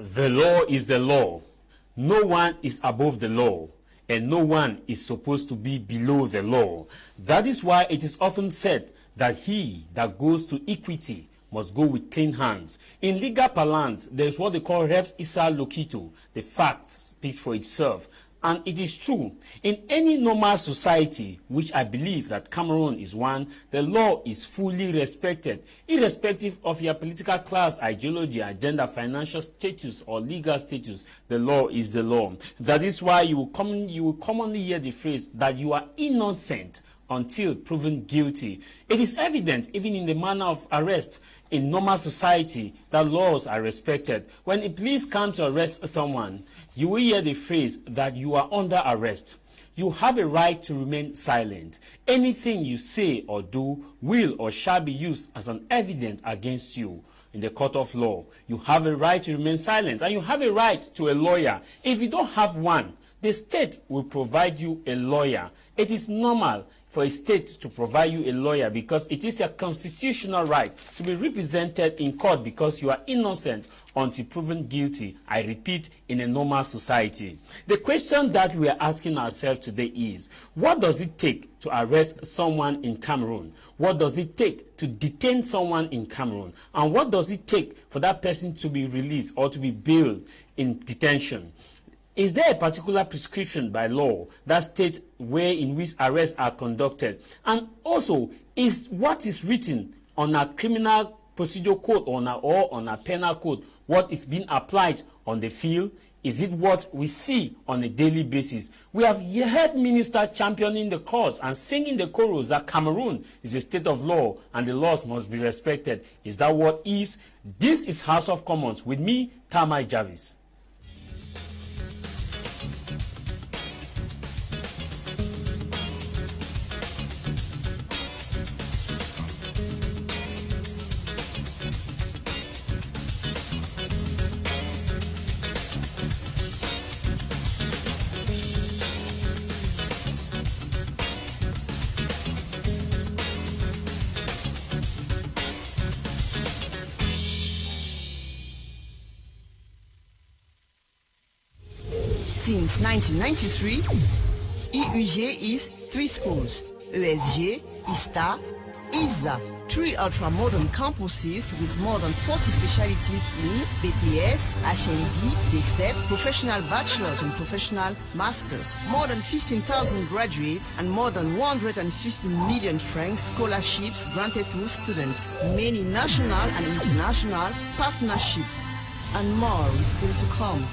The law is the law. No one is above the law, and no one is supposed to be below the law. That is why it is often said that he that goes to equity must go with clean hands. In legal parlance, there is what they call res issa loquitur. The fact speaks for itself. And it is true. In any normal society, which I believe that Cameroon is one, the law is fully respected, irrespective of your political class, ideology, agenda, financial status, or legal status. The law is the law. That is why you will commonly hear the phrase that you are innocent until proven guilty. It is evident even in the manner of arrest in normal society that laws are respected. When a police comes to arrest someone, you will hear the phrase that you are under arrest. You have a right to remain silent. Anything you say or do will or shall be used as an evidence against you. In the court of law, you have a right to remain silent, and you have a right to a lawyer. If you don't have one, the state will provide you a lawyer. It is normal for a state to provide you a lawyer because it is a constitutional right to be represented in court because you are innocent until proven guilty. I repeat, in a normal society. The question that we are asking ourselves today is, what does it take to arrest someone in Cameroon? What does it take to detain someone in Cameroon? And what does it take for that person to be released or to be bailed in detention? Is there a particular prescription by law that states where in which arrests are conducted? And also, is what is written on a criminal procedure code or on a penal code what is being applied on the field? Is it what we see on a daily basis? We have heard ministers championing the cause and singing the chorus that Cameroon is a state of law and the laws must be respected. Is that what is? This is House of Commons with me, Tamai Jarvis. Since 1993, EUG is 3 schools, ESG, ISTA, ISA, 3 ultra-modern campuses with more than 40 specialties in BTS, HND, DCEP, professional bachelors and professional masters. More than 15,000 graduates and more than 115 million francs scholarships granted to students. Many national and international partnerships and more is still to come.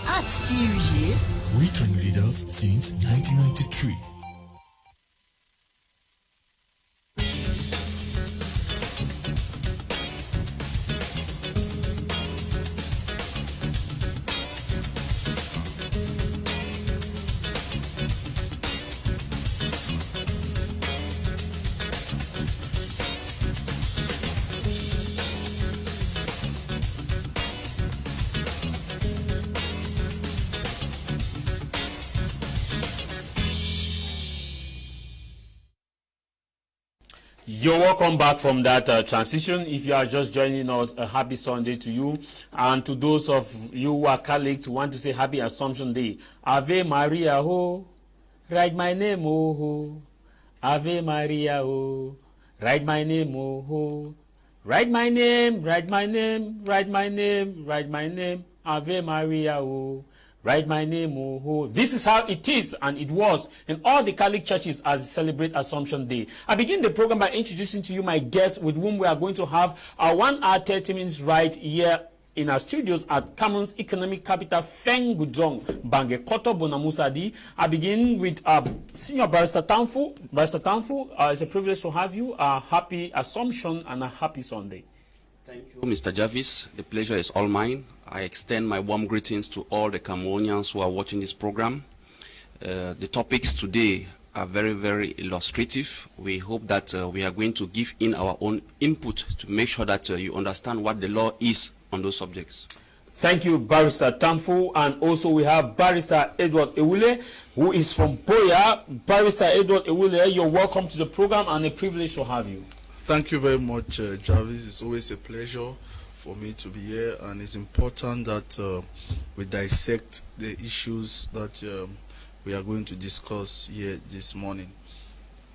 At EUG, we train leaders since 1993. You're welcome back from that transition. If you are just joining us, a happy Sunday to you. And to those of you who are colleagues who want to say happy Assumption Day, Ave Maria, ho, write my name, oh, ho. Ave Maria, oh, write my name, oh, ho. Write my name, write my name, write my name, write my name, Ave Maria, oh. Write my name, oh, oh. This is how it is and it was in all the Catholic churches as they celebrate Assumption Day. I begin the program by introducing to you my guests with whom we are going to have our 1 hour 30 minutes right here in our studios at Cameroon's economic capital, Fengudong, Bange Koto Bonamusadi. I begin with Senior Barrister Tamfu. Barrister Tamfu, it's a privilege to have you. Happy Assumption and a happy Sunday. Thank you, Mr. Jarvis. The pleasure is all mine. I extend my warm greetings to all the Cameroonians who are watching this program. The topics today are very, very illustrative. We hope that we are going to give in our own input to make sure that you understand what the law is on those subjects. Thank you, Barrister Tamfu. And also we have Barrister Edward Ewule, who is from Boya. Barrister Edward Ewule, you're welcome to the program and a privilege to have you. Thank you very much, Jarvis. It's always a pleasure for me to be here, and it's important that we dissect the issues that we are going to discuss here this morning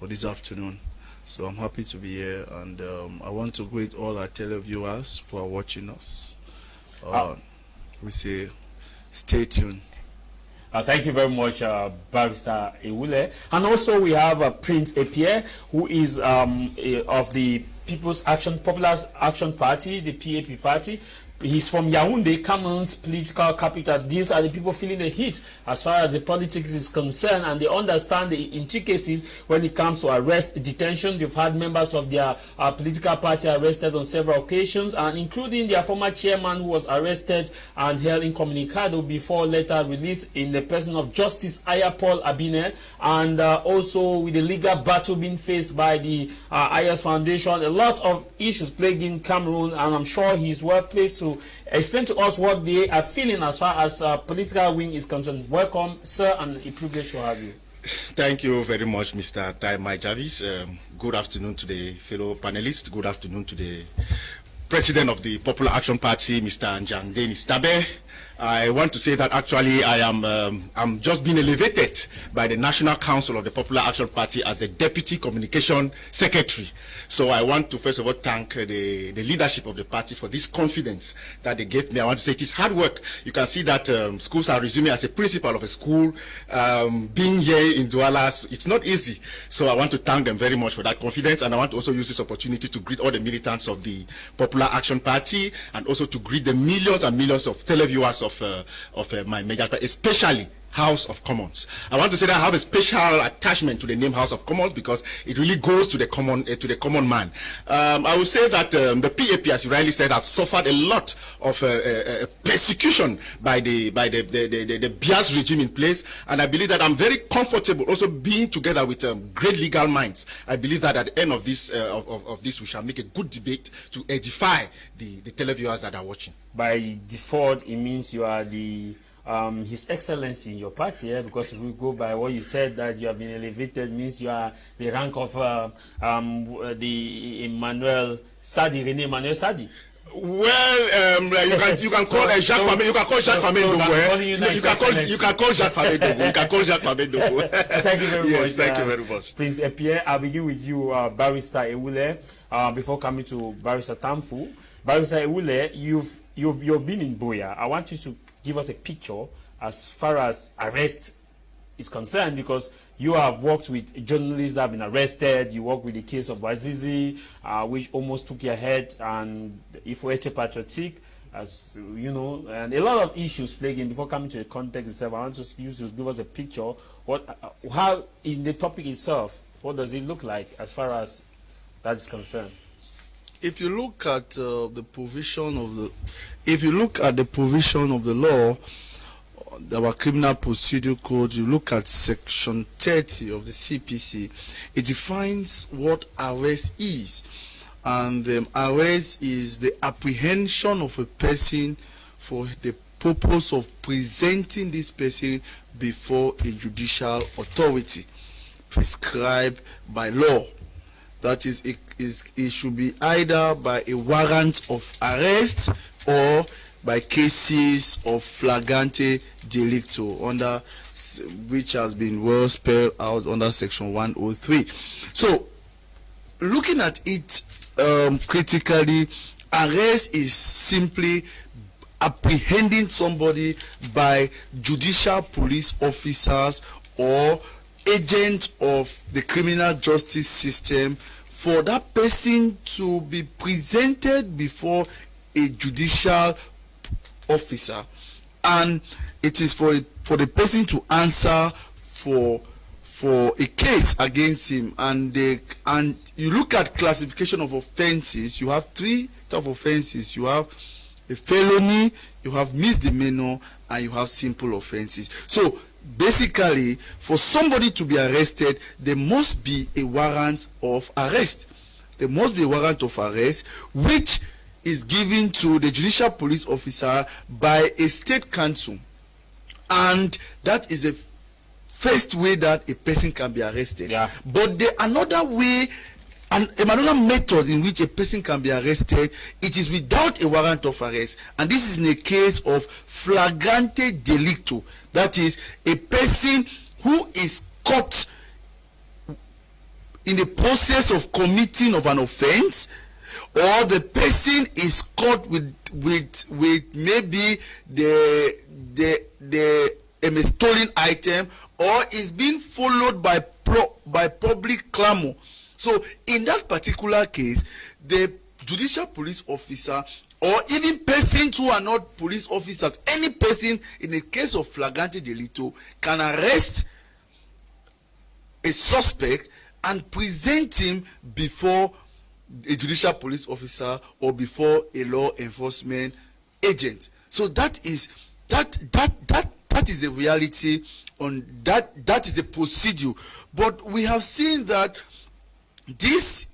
or this afternoon. So I'm happy to be here, and I want to greet all our televiewers who are watching us. We say stay tuned. Thank you very much, Barrister Ewule. And also we have Prince Epierre, who is of the People's Popular Action Party, the PAP party. He's from Yaoundé, Cameroon's political capital. These are the people feeling the heat as far as the politics is concerned, and they understand the intricacies when it comes to arrest, detention. They've had members of their political party arrested on several occasions, and including their former chairman, who was arrested and held incommunicado before later released, in the person of Justice Ayapol Abine, and also with the legal battle being faced by the IS Foundation. A lot of issues plaguing Cameroon, and I'm sure he's well placed to explain to us what they are feeling as far as political wing is concerned. Welcome, sir, and a privilege to have you. Thank you very much, Mr. Taimai Jarvis. Good afternoon to the fellow panelists. Good afternoon to the President of the Popular Action Party, Mr. Njandeni Stabe. I want to say that actually I'm just being elevated by the National Council of the Popular Action Party as the Deputy Communication Secretary. So I want to first of all thank the leadership of the party for this confidence that they gave me. I want to say it is hard work. You can see that schools are resuming. As a principal of a school, being here in Douala, it's not easy. So I want to thank them very much for that confidence, and I want to also use this opportunity to greet all the militants of the Popular Action Party, and also to greet the millions and millions of televiewers of my media, especially House of Commons. I want to say that I have a special attachment to the name House of Commons because it really goes to the common man. I will say that the PAP, as you rightly said, have suffered a lot of persecution by the bias regime in place, and I believe that I'm very comfortable also being together with great legal minds. I believe that at the end of this we shall make a good debate to edify the televiewers that are watching. By default, it means you are the His Excellency in your party, because if we go by what you said, that you have been elevated, means you are the rank of the Emmanuel Sadi, René Emmanuel Sadi. Well, you can call Jacques Famé. You can call Jacques Famé Dogo. You can call Jacques Famé Dogo. You can call Jacques Famé Dogo. Thank you very much. Thank you very much. Prince Epierre, I'll begin with you, Barrister Ewule, before coming to Barrister Tamfu. Barrister Ewule, you've been in Boya. I want you to give us a picture as far as arrest is concerned, because you have worked with journalists that have been arrested. You worked with the case of Wazizi, which almost took your head, and Ifoeche Patriotic, as you know, and a lot of issues plaguing. Before coming to the context itself, I want you to give us a picture. How in the topic itself, what does it look like as far as that is concerned? If you look at the provision of the law, our Criminal Procedure Code, you look at Section 30 of the CPC, it defines what arrest is. And arrest is the apprehension of a person for the purpose of presenting this person before a judicial authority prescribed by law. That is, it should be either by a warrant of arrest or by cases of flagrante delicto, under which has been well spelled out under Section 103. So, looking at it critically, arrest is simply apprehending somebody by judicial police officers or agents of the criminal justice system for that person to be presented before a judicial officer, and it is for the person to answer for a case against him. And you look at classification of offenses, you have three types of offenses. You have a felony, you have misdemeanor, and you have simple offenses. So basically, for somebody to be arrested, there must be a warrant of arrest. There must be a warrant of arrest, which is given to the judicial police officer by a state council. And that is a first way that a person can be arrested. Yeah. But the another way And another method in which a person can be arrested, it is without a warrant of arrest. And this is in a case of flagrante delicto. That is, a person who is caught in the process of committing of an offense, or the person is caught with maybe a stolen item, or is being followed by public clamor. So in that particular case, the judicial police officer, or even persons who are not police officers, any person in a case of flagrante delicto can arrest a suspect and present him before a judicial police officer or before a law enforcement agent. So that is a reality on that is a procedure. But we have seen that this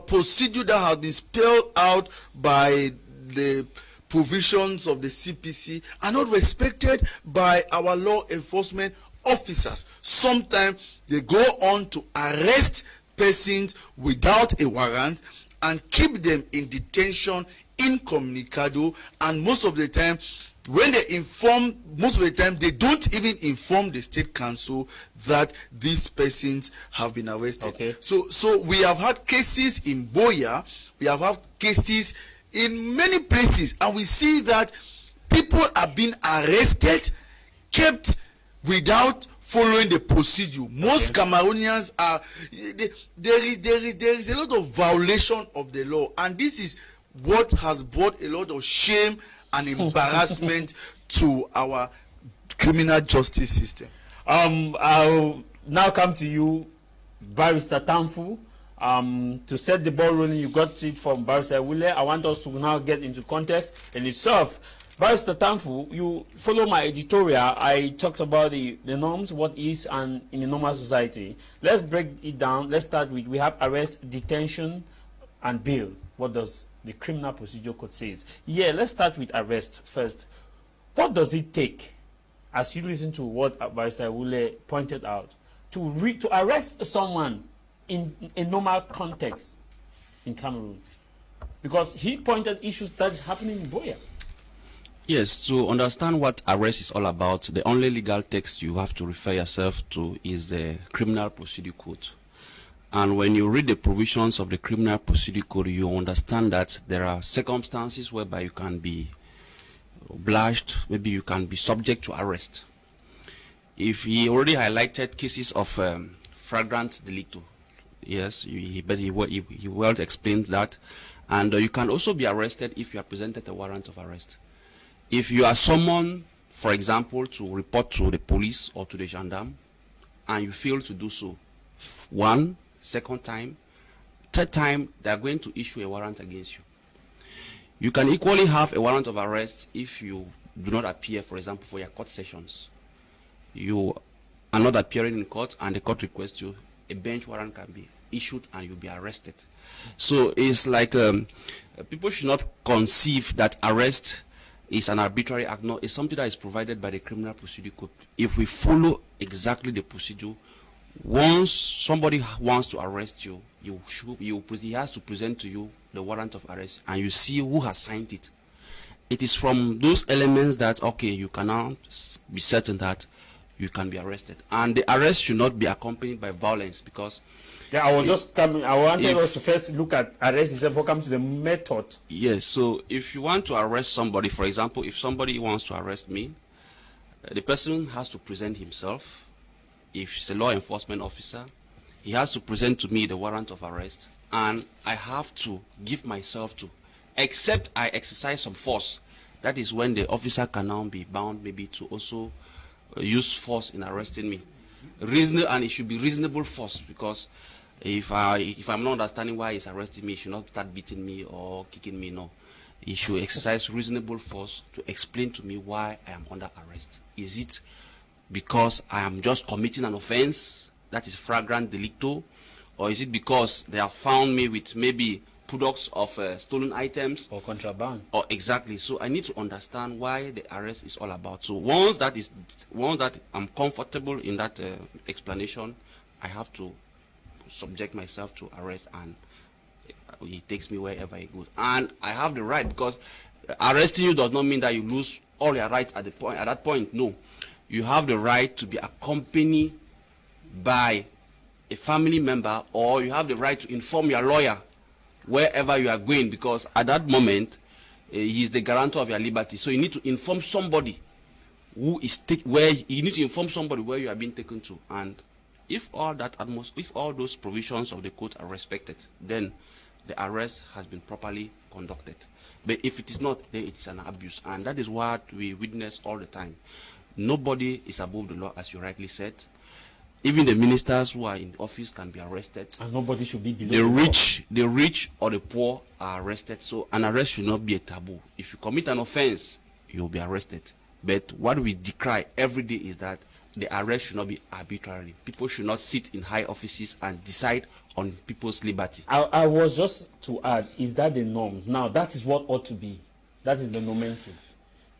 procedure that has been spelled out by the provisions of the CPC are not respected by our law enforcement officers. Sometimes they go on to arrest persons without a warrant and keep them in detention incommunicado, and most of the time when they inform, they don't even inform the state council that these persons have been arrested. Okay. So we have had cases in Boya, we have had cases in many places, and we see that people are being arrested, kept without following the procedure. Most Cameroonians are, there is a lot of violation of the law, and this is what has brought a lot of shame and embarrassment to our criminal justice system. I'll now come to you, Barrister Tamfu. To set the ball rolling, you got it from Barrister Wille. I want us to now get into context in itself. Barrister Tamfu, you follow my editorial. I talked about the norms, what is and in a normal society. Let's break it down. Let's start with, we have arrest, detention, and bail. What does the Criminal Procedure Code says? Yeah, let's start with arrest first. What does it take, as you listen to what Barrister Wille pointed out, to arrest someone in a normal context in Cameroon? Because he pointed issues that is happening in Boya. Yes, to understand what arrest is all about, the only legal text you have to refer yourself to is the Criminal Procedure Code. And when you read the provisions of the Criminal Procedure Code, you understand that there are circumstances whereby you can be obliged, maybe you can be subject to arrest. If he already highlighted cases of flagrant delicto, yes, he well explained that. And you can also be arrested if you are presented a warrant of arrest. If you are summoned, for example, to report to the police or to the gendarme, and you fail to do so, one, second time, third time, they are going to issue a warrant against you. You can equally have a warrant of arrest if you do not appear, for example, for your court sessions. You are not appearing in court and the court requests you, a bench warrant can be issued and you'll be arrested. So it's like people should not conceive that arrest is an arbitrary act. No, it's something that is provided by the Criminal Procedure Code. If we follow exactly the procedure, once somebody wants to arrest you, he has to present to you the warrant of arrest, and you see who has signed it. It is from those elements that, okay, you can now be certain that you can be arrested. And the arrest should not be accompanied by violence, because yeah, I was just coming. I wanted us to first look at arrest itself before come to the method. Yes, so if you want to arrest somebody, for example, if somebody wants to arrest me, the person has to present himself. If he's a law enforcement officer, he has to present to me the warrant of arrest, and I have to give myself to, except I exercise some force. That is when the officer can now be bound maybe to also use force in arresting me. And it should be reasonable force, because if I'm not understanding why he's arresting me, he should not start beating me or kicking me. No, he should exercise reasonable force to explain to me why I am under arrest. Is it because I am just committing an offense that is flagrant delicto, or is it because they have found me with maybe products of stolen items or contraband? Or exactly. So I need to understand why the arrest is all about. So once that I'm comfortable in that explanation, I have to subject myself to arrest and he takes me wherever he goes. And I have the right, because arresting you does not mean that you lose all your rights at that point. No. You have the right to be accompanied by a family member, or you have the right to inform your lawyer wherever you are going, because at that moment, he is the guarantor of your liberty. So you need to inform somebody who is where you need to inform somebody where you are being taken to. And if all those provisions of the code are respected, then the arrest has been properly conducted. But if it is not, then it's an abuse, and that is what we witness all the time. Nobody is above the law, as you rightly said. Even the ministers who are in office can be arrested. And nobody should be below the rich or the poor are arrested. So an arrest should not be a taboo. If you commit an offense, you'll be arrested. But what we decry every day is that the arrest should not be arbitrary. People should not sit in high offices and decide on people's liberty. I was just to add, is that the norms? Now, that is what ought to be. That is the normative.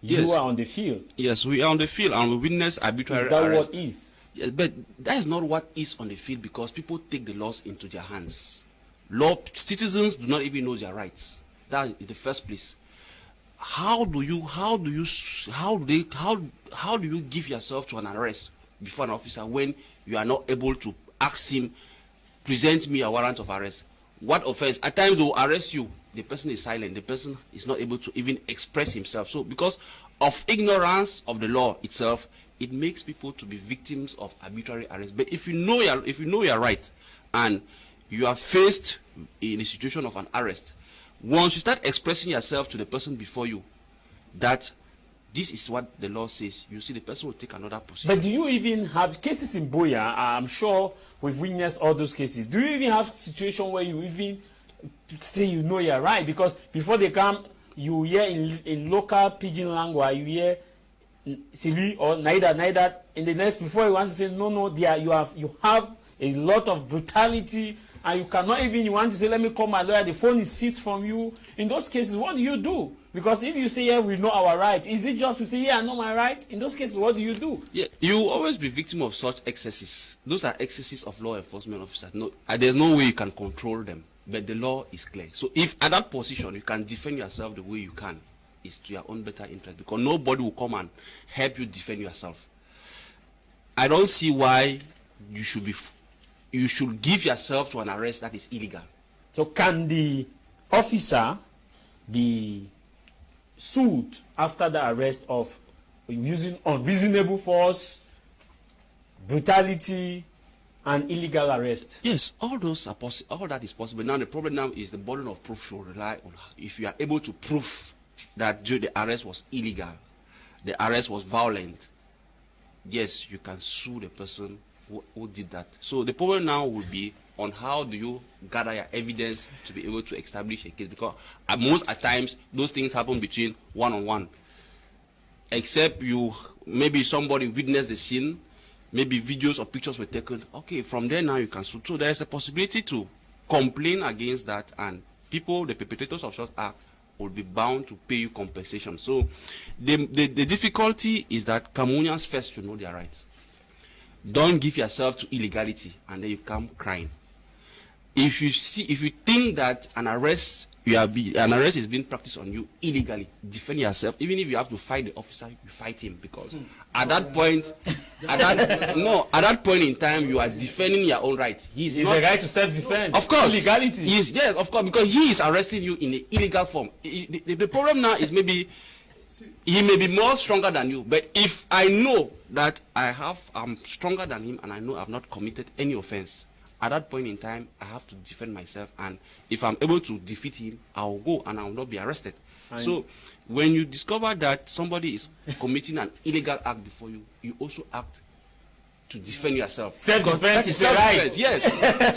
Yes. You are on the field. Yes, we are on the field and we witness arbitrary arrest. Is that what is? Yes, but that is not what is on the field, because people take the laws into their hands. Citizens do not even know their rights. That is the first place. How do you give yourself to an arrest before an officer when you are not able to ask him, present me a warrant of arrest? What offense? At times they will arrest you. The person is silent. The person is not able to even express himself. So because of ignorance of the law itself, it makes people to be victims of arbitrary arrest. But if you know your right, and you are faced in a situation of an arrest, once you start expressing yourself to the person before you, that this is what the law says, you see the person will take another position. But do you even have cases in Boya? I'm sure we've witnessed all those cases. Do you even have situation where you even say you know you're right? Because before they come, you hear in local pidgin language, you hear Sylvie or neither. In the next, before you want to say no, you have a lot of brutality, and you cannot even, you want to say, let me call my lawyer, the phone is seized from you. In those cases, what do you do? Because if you say, yeah, we know our right, is it just to say, yeah, I know my right? In those cases, what do you do? Yeah, you will always be victim of such excesses. Those are excesses of law enforcement officers. No, there's no way you can control them, but the law is clear. So if at that position you can defend yourself the way you can, it's to your own better interest, because nobody will come and help you defend yourself. I don't see why you should give yourself to an arrest that is illegal. So can the officer be sued after the arrest of using unreasonable force, brutality, and illegal arrest? Yes, all that is possible. Now the problem now is the burden of proof should rely on if you are able to prove that the arrest was illegal, the arrest was violent. Yes, you can sue the person who did that. So the problem now will be on how do you gather your evidence to be able to establish a case, because at times those things happen between one-on-one. Except maybe somebody witnessed the scene, maybe videos or pictures were taken. Okay, from there now you can sue. So there is a possibility to complain against that, and the perpetrators of such act will be bound to pay you compensation. So the difficulty is that Cameroonians first should know their rights. Don't give yourself to illegality and then you come crying. If you think that an arrest is being practiced on you illegally, defend yourself. Even if you have to fight the officer, you fight him, because at that point in time you are defending your own rights. He's a right to self-defense. Of course. Illegality. Yes, of course, because he is arresting you in an illegal form. The problem now is maybe he may be more stronger than you, but if I know that I'm stronger than him and I know I've not committed any offense, at that point in time, I have to defend myself, and if I'm able to defeat him, I'll go and I will not be arrested. So when you discover that somebody is committing an illegal act before you, you also act to defend yourself. Self-defense is a right. Yes,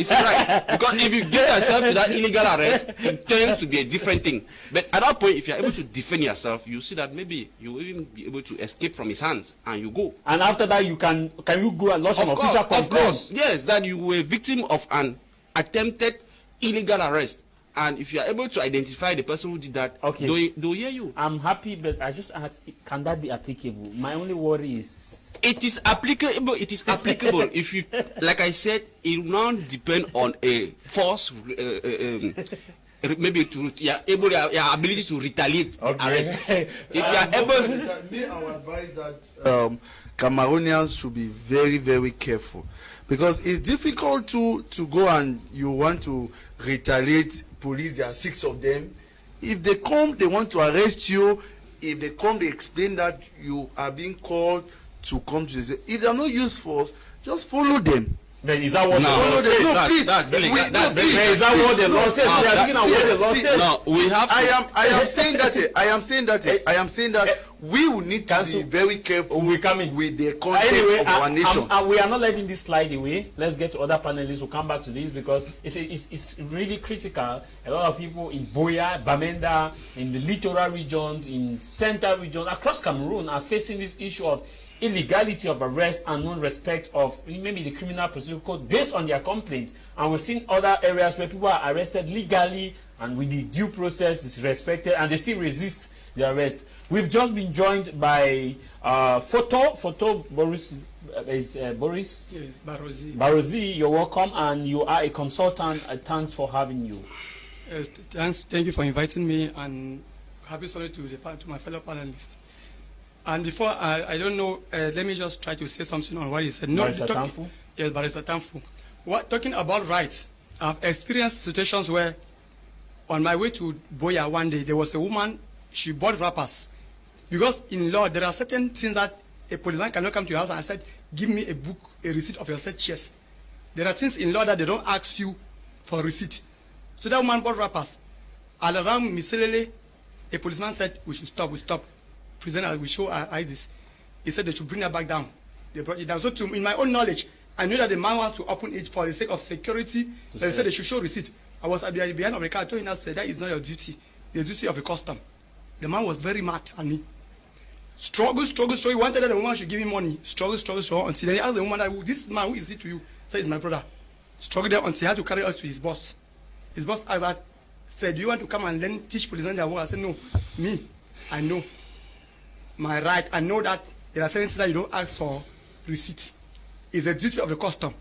it's a right. Because if you get yourself to that illegal arrest, it tends to be a different thing. But at that point, if you're able to defend yourself, you see that maybe you will even be able to escape from his hands, and you go. And after that, can you go and lodge an official complaint? Of course, yes, that you were a victim of an attempted illegal arrest. And if you are able to identify the person who did that, okay, they'll hear you. I'm happy, but I just asked, can that be applicable? My only worry is... It is applicable. It is applicable. If you, like I said, it will now depend on a force maybe to your ability to retaliate. Okay. If you are able, Me, I would advise that Cameroonians should be very, very careful, because it's difficult to go and you want to retaliate police. There are 6 of them. If they come, they want to arrest you. If they come, they explain that you are being called to come to the. If they are not used force, just follow them. Then is that what the law says? Is that what the law says? We are looking at what the law says. No, we have. I am saying that we will need to be very careful with the context of our nation. We are not letting this slide away. Let's get to other panelists. We'll come back to this because it's really critical. A lot of people in Boya, Bamenda, in the littoral regions, in central regions across Cameroon are facing this issue of illegality of arrest and non-respect of maybe the criminal procedure code based on their complaints. And we've seen other areas where people are arrested legally and with the due process is respected and they still resist the arrest. We've just been joined by Photo Boris. Boris? Yes, Barozi, you're welcome, and you are a consultant. Thanks for having you. Yes, thanks. Thank you for inviting me, and happy Sunday to my fellow panelists. And before I don't know, let me just try to say something on what he said. No, Barrister Tanfu? Yes, Barrister Tanfu. Talking about rights, I've experienced situations where on my way to Boya one day, there was a woman, she bought wrappers. Because in law, there are certain things that a policeman cannot come to your house and said, give me a book, a receipt of your said chest. There are things in law that they don't ask you for receipt. So that woman bought wrappers. And around Miselele, a policeman said, we should stop, we stop. Prisoner, we show our IDs. He said they should bring her back down. They brought it down. So in my own knowledge, I knew that the man wants to open it for the sake of security. They said they should show receipt. I was at the behind of the car. I told him, I said, that is not your duty. The duty of the custom. The man was very mad at me. Struggle. He wanted that the woman should give him money. Struggle until he asked the woman, that, this man, who is he to you? Said, it's my brother. Struggled there until he had to carry us to his boss. His boss asked that, said, do you want to come and learn, teach policemen their work? I said, no. Me, I know my right. I know that there are certain things that you don't ask for receipt. It's a duty of the custom.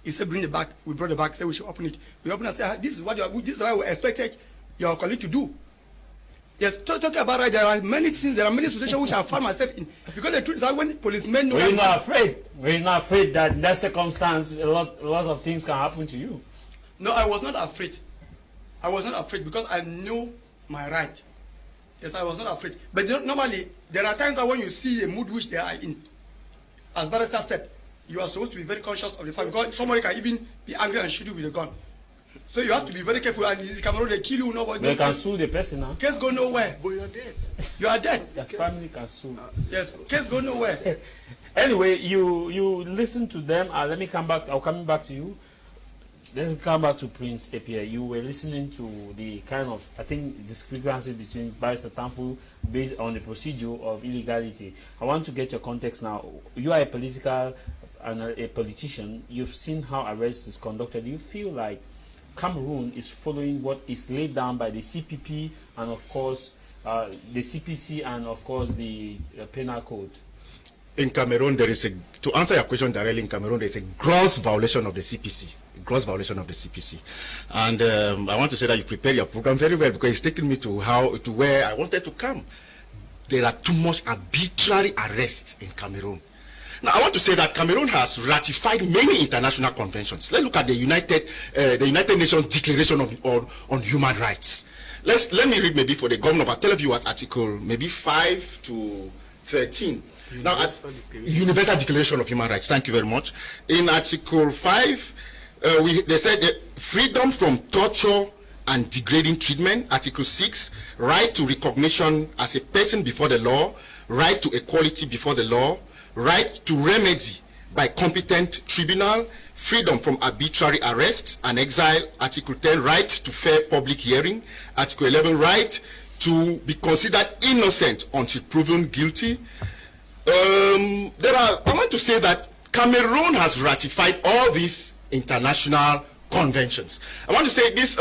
He said, bring it back. We brought it back. He said, we should open it. We opened it and said, this is what we expected your colleague to do. Yes, talking about right, there are many things, there are many situations which I found myself in. Because the truth is that when policemen know... We're not afraid that in that circumstance, a lot of things can happen to you. No, I was not afraid. I was not afraid because I knew my right. Yes, I was not afraid. But normally, there are times that when you see a mood which they are in, as barrister said, you are supposed to be very conscious of the fact because somebody can even be angry and shoot you with a gun. So you have to be very careful. And this Cameroon, they kill you. Nobody. They can sue the person now. Case go nowhere. But you're dead. You are dead. Your family can sue. Yes, case go nowhere. Anyway, you listen to them. Let me come back. I'll come back to you. Let's come back to Prince Epia. You were listening to the kind of, I think, discrepancy between Barrister Tanfu based on the procedure of illegality. I want to get your context now. You are a political and a politician. You've seen how arrest is conducted. Do you feel like Cameroon is following what is laid down by the CPP and, of course, the CPC and, of course, the penal code? In Cameroon, there is to answer your question directly, in Cameroon, there is a gross violation of the CPC. Gross violation of the CPC. And I want to say that you prepare your program very well because it's taken me to where I wanted to come. There are too much arbitrary arrests in Cameroon. Now, I want to say that Cameroon has ratified many international conventions. Let's look at the United Nations Declaration on Human Rights. Let me read maybe for the governor, I'll tell you was article maybe 5 to 13. Now, Universal Declaration of Human Rights. Thank you very much. In article 5, they said freedom from torture and degrading treatment. Article 6, right to recognition as a person before the law, right to equality before the law, right to remedy by competent tribunal, freedom from arbitrary arrest and exile. Article 10, right to fair public hearing. Article 11, right to be considered innocent until proven guilty. I want to say that Cameroon has ratified all these international conventions. I want to say this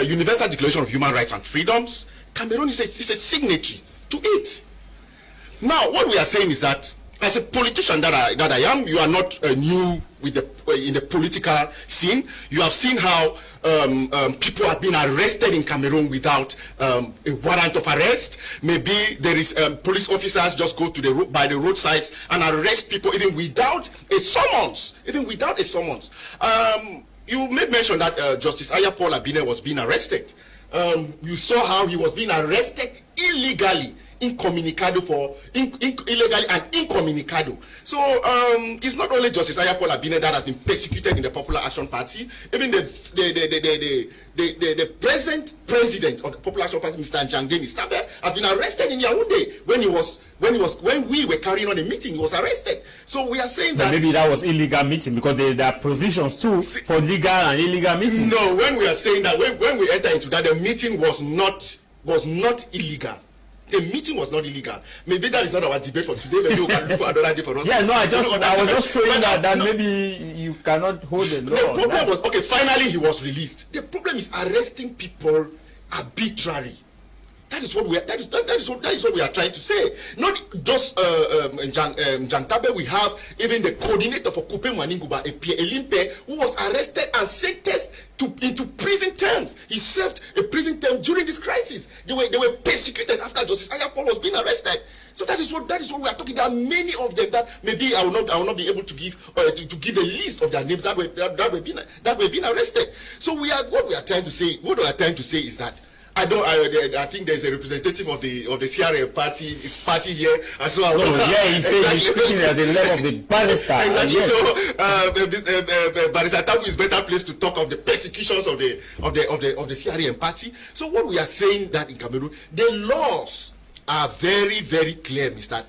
Universal Declaration of Human Rights and Freedoms, Cameroon is a signatory to it. Now, what we are saying is that as a politician that I am, you are not new with in the political scene. You have seen how people have been arrested in Cameroon without a warrant of arrest. Maybe there is police officers just go to by the roadsides and arrest people even without a summons. You made mention that Justice Paul Abine was being arrested. You saw how he was being arrested illegally, incommunicado illegally and incommunicado. So it's not only Justice Paul Abine that has been persecuted in the Popular Action Party. Even the present president of the Popular Action Party, Mr. Anglophone, has been arrested in Yaoundé when we were carrying on a meeting. He was arrested. So we are saying that maybe that was illegal meeting, because there are provisions too for legal and illegal meetings. No, when we are saying that when we enter into that, the meeting was not illegal. The meeting was not illegal. Maybe that is not our debate for today. Maybe we can look for another day for us. Yeah, no, I was just showing that maybe you cannot hold the law. The problem was, okay, finally he was released. The problem is arresting people arbitrarily. That is what we are. That is what we are trying to say. Not just Jantabe. We have even the coordinator for Coupe Maninguba, Elimpe, who was arrested and sentenced into prison terms. He served a prison term during this crisis. They were persecuted after Justice Paul was being arrested. So that is what we are talking about. Many of them that maybe I will not be able to give to give a list of their names that were being arrested. So what we are trying to say is that I think there's a representative of the CRM party here as well. He's saying he's speaking at the level of the barrister. Exactly. Yes. So Barrister Tafu is better placed to talk of the persecutions of the CRM party. So what we are saying that in Cameroon, the laws are very, very clear, Mr.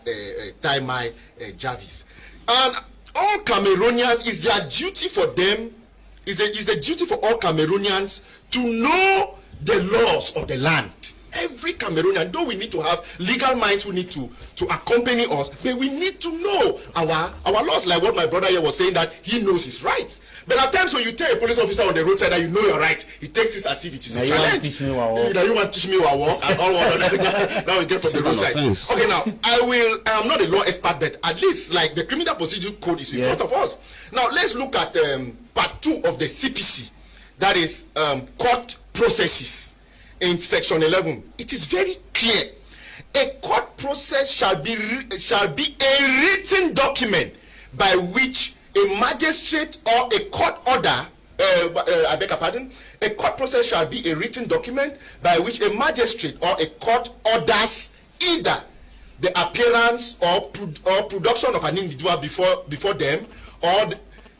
Taimai Jarvis, and all Cameroonians, is their duty for them. Is a duty for all Cameroonians to know the laws of the land. Every Cameroonian, though we need to have legal minds who need to accompany us, but we need to know our laws, like what my brother here was saying, that he knows his rights. But at times when you tell a police officer on the roadside that you know your right, he takes it as if it is a challenge. You want to teach me what I walk and all what now we get from the roadside. Okay, now I am not a law expert, but at least like the Criminal Procedure Code is in front of us. Now let's look at part 2 of the CPC, that is court processes. In section 11, it is very clear. A court process shall be a written document by which a magistrate or a court order, I beg your pardon, a court process shall be a written document by which a magistrate or a court orders either the appearance or production of an individual before them, or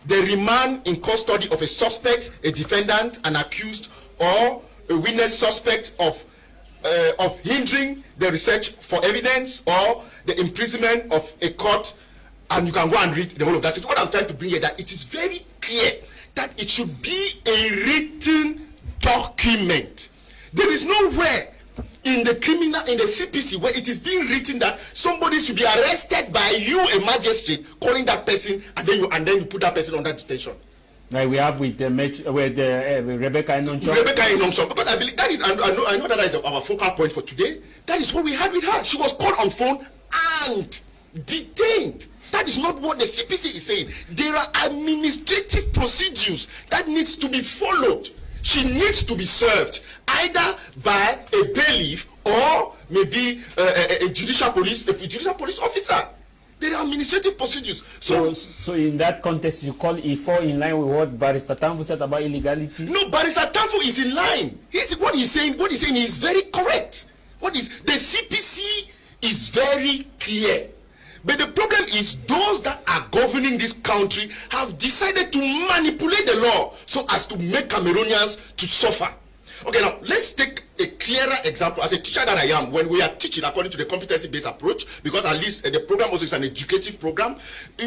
the remand in custody of a suspect, a defendant, an accused, or a witness suspect of hindering the research for evidence, or the imprisonment of a court. And you can go and read the whole of that. So what I'm trying to bring here, that it is very clear that it should be a written document. There is nowhere in the CPC where it is being written that somebody should be arrested by you, a magistrate, calling that person, and then you put that person under detention. Like we have with Rebecca Inonshon. Because I believe that is, I know that is our focal point for today. That is what we had with her. She was called on phone and detained. That is not what the CPC is saying. There are administrative procedures that needs to be followed. She needs to be served either by a bailiff or maybe a judicial police officer. There are administrative procedures. So in that context, you call it fall in line with what Barrister Tamfu said about illegality? No, Barrister Tamfu is in line. What he's saying is very correct. The CPC is very clear. But the problem is those that are governing this country have decided to manipulate the law so as to make Cameroonians to suffer. Okay, now let's take a clearer example. As a teacher that I am, when we are teaching according to the competency-based approach, because at least the program also is an educative program,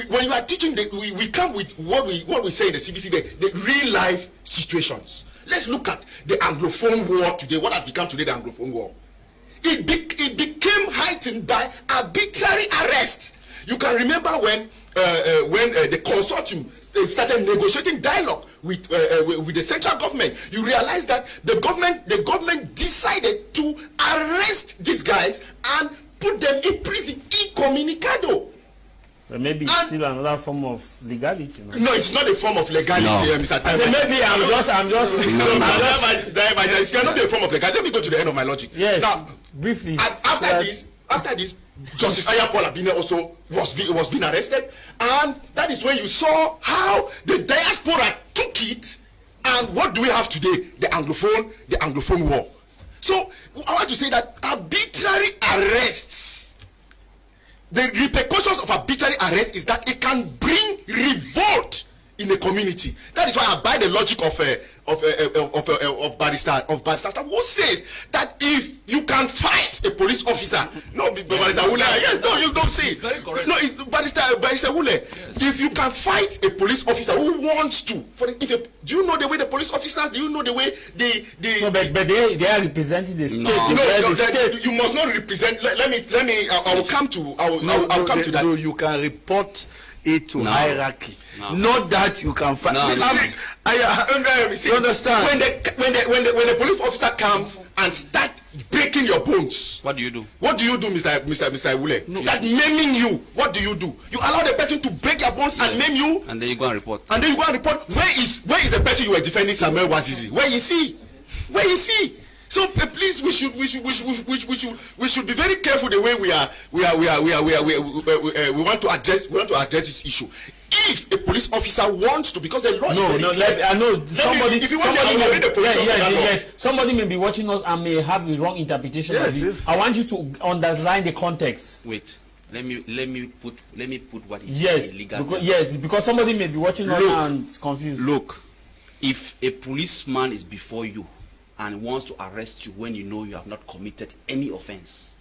when you are teaching, we come with what we say in the CBC, the real-life situations. Let's look at the Anglophone war today. What has become today the Anglophone war? It became heightened by arbitrary arrest. You can remember when the consortium started negotiating dialogue with the central government. You realize that the government decided to arrest these guys and put them in prison, incommunicado. But maybe it's still another form of legality. No, it's not a form of legality, Mr. I said maybe I'm just. It cannot be a form of legality. Let me go to the end of my logic. Yes. Now, briefly. After this, Justice Ayapola Abine also was being arrested, and that is when you saw how the diaspora took it. And what do we have today? The Anglophone war. So I want to say that arbitrary arrests, the repercussions of arbitrary arrest is that it can bring revolt in the community. That is why I buy the logic of barrister who says that if you can fight a police officer, barrister Wule, yes, no, you don't say it. No, barrister Wule, if you can fight a police officer who wants to, do you know the way the police officers? Do you know the way but they are representing the state. No, you must not represent. Let me. I will come to that. No, you can report it to hierarchy. Not that you can find. You understand? When the police officer comes and start breaking your bones, what do you do? What do you do, Mr. Wule? Start maiming you. What do? You allow the person to break your bones and maim you, and then you go and report. Where is the person you were defending, Samuel Wazizi? Where is he? So please, we should be very careful the way we want to address this issue. If a police officer wants to, because the law. I know somebody. If you want to read the police officer, somebody may be watching us and may have the wrong interpretation of this. Yes. I want you to underline the context. Wait. Let me put what is illegal. Because somebody may be watching us and confused. Look, if a policeman is before you and wants to arrest you when you know you have not committed any offense,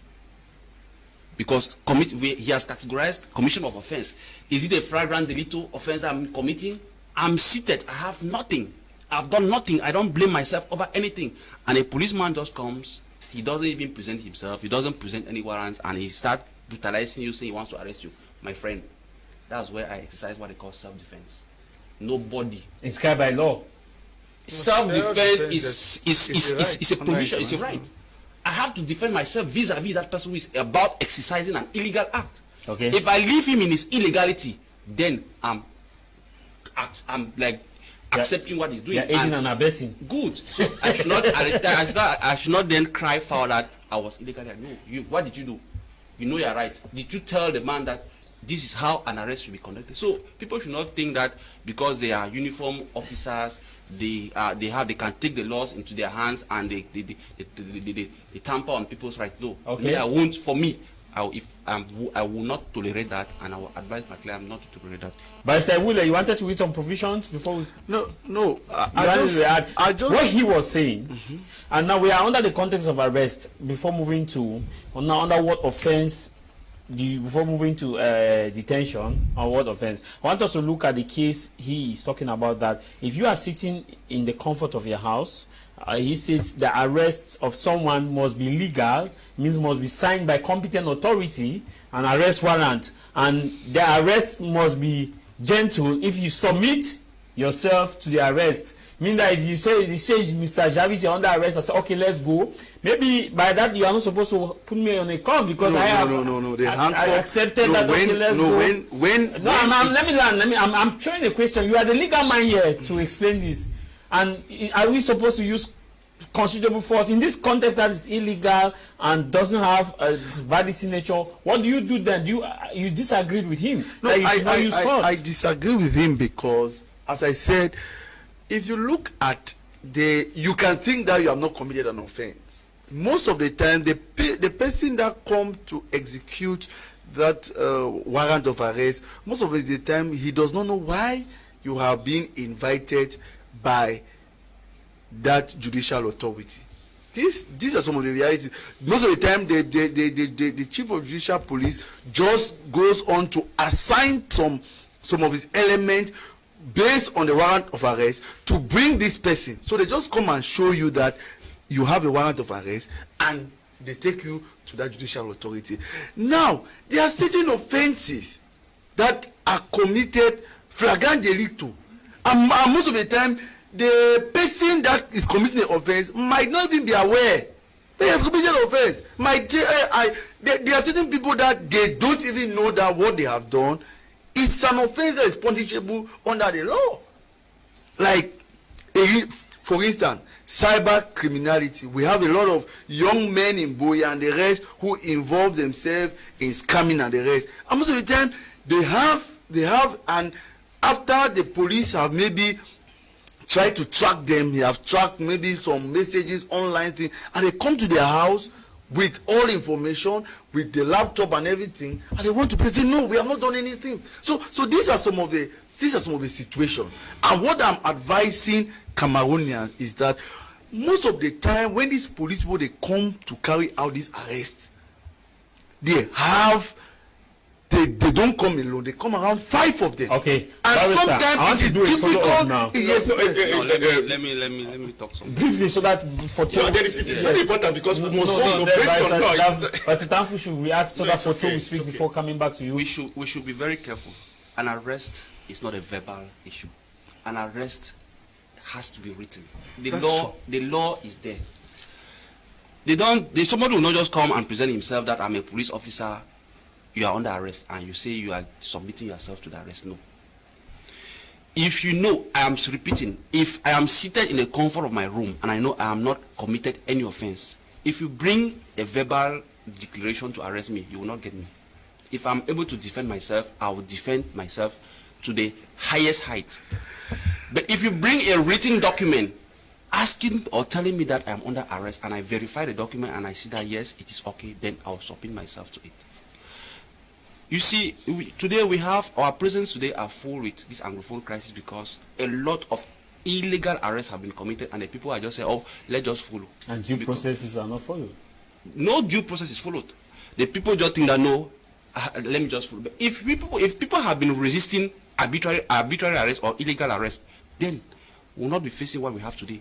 because he has categorized commission of offense. Is it a flagrant delicto offense I'm committing? I'm seated. I have nothing. I've done nothing. I don't blame myself over anything. And a policeman just comes. He doesn't even present himself. He doesn't present any warrants, and he starts brutalizing you, saying he wants to arrest you. My friend, that's where I exercise what they call self-defense. Nobody. Inscribed by law. Self-defense is a provision. It's a right. I have to defend myself vis-a-vis that person who is about exercising an illegal act. Okay. If I leave him in his illegality, then I'm accepting what he's doing. You're aiding and abetting. Good. So I should not then cry foul that I was illegal. No. What did you do? You know you're right. Did you tell the man that this is how an arrest should be conducted? So people should not think that because they are uniform officers, they can take the laws into their hands and they tamper on people's rights. No, okay. I won't. For me, I will not tolerate that, and I will advise my client not to tolerate that. But Mr. Wule, you wanted to read some provisions before we... No. I just what he was saying, and now we are under the context of arrest. Before moving to under what offense? Before moving to detention or what offense, I want us to look at the case he is talking about, that if you are sitting in the comfort of your house, he says the arrest of someone must be legal, means must be signed by competent authority, an arrest warrant, and the arrest must be gentle. If you submit yourself to the arrest, mean that if you say Mr. Jarvis, you're under arrest, I say okay, let's go. Maybe by that you are not supposed to put me on a cuff because I accepted that. Okay, let's go. Let me learn. I'm throwing a question. You are the legal man here to explain this. And are we supposed to use considerable force in this context that is illegal and doesn't have a valid signature? What do you do then? You disagreed with him? No, I disagree with him because, as I said, if you look at you can think that you have not committed an offense. Most of the time, the person that comes to execute that warrant of arrest, most of the time, he does not know why you have been invited by that judicial authority. These are some of the realities. Most of the time, the chief of judicial police just goes on to assign some of his elements based on the warrant of arrest to bring this person. So they just come and show you that you have a warrant of arrest and they take you to that judicial authority. Now, there are certain offenses that are committed flagrant delicto. And most of the time, the person that is committing the offense might not even be aware Yes, committed offense. There are certain people that they don't even know that what they have done is an offense that is punishable under the law. Like, for instance, cyber criminality. We have a lot of young men in Boya and the rest who involve themselves in scamming and the rest. And most of the time, they have, and after the police have maybe try to track them, they have tracked maybe some messages, online thing, and they come to their house with all information, with the laptop and everything, and they want to say, no, we have not done anything. So these are some of the situations. And what I'm advising Cameroonians is that most of the time when these police people they come to carry out these arrests, they don't come alone. They come around 5 of them. Okay. And sometimes it is difficult. Now. Yes. Let me talk something. Briefly, so that for it is very important because we must Pastor Tanfu should react so that for we speak before coming back to you. We should be very careful. An arrest is not a verbal issue. An arrest has to be written. The law is there. Somebody will not just come and present himself that I'm a police officer. You are under arrest and you say you are submitting yourself to the arrest. No. If you know, I am repeating, if I am seated in the comfort of my room and I know I am not committed any offense, if you bring a verbal declaration to arrest me, you will not get me. If I'm able to defend myself, I will defend myself to the highest height. But if you bring a written document asking or telling me that I am under arrest and I verify the document and I see that yes, it is okay, then I'll submit myself to it. You see, today we have, our prisons today are full with this Anglophone crisis because a lot of illegal arrests have been committed and the people are just saying, oh, let's just follow. And due processes are not followed. No due process is followed. The people just think that no, let me just follow. But if people have been resisting arbitrary arrest or illegal arrest, then we'll not be facing what we have today.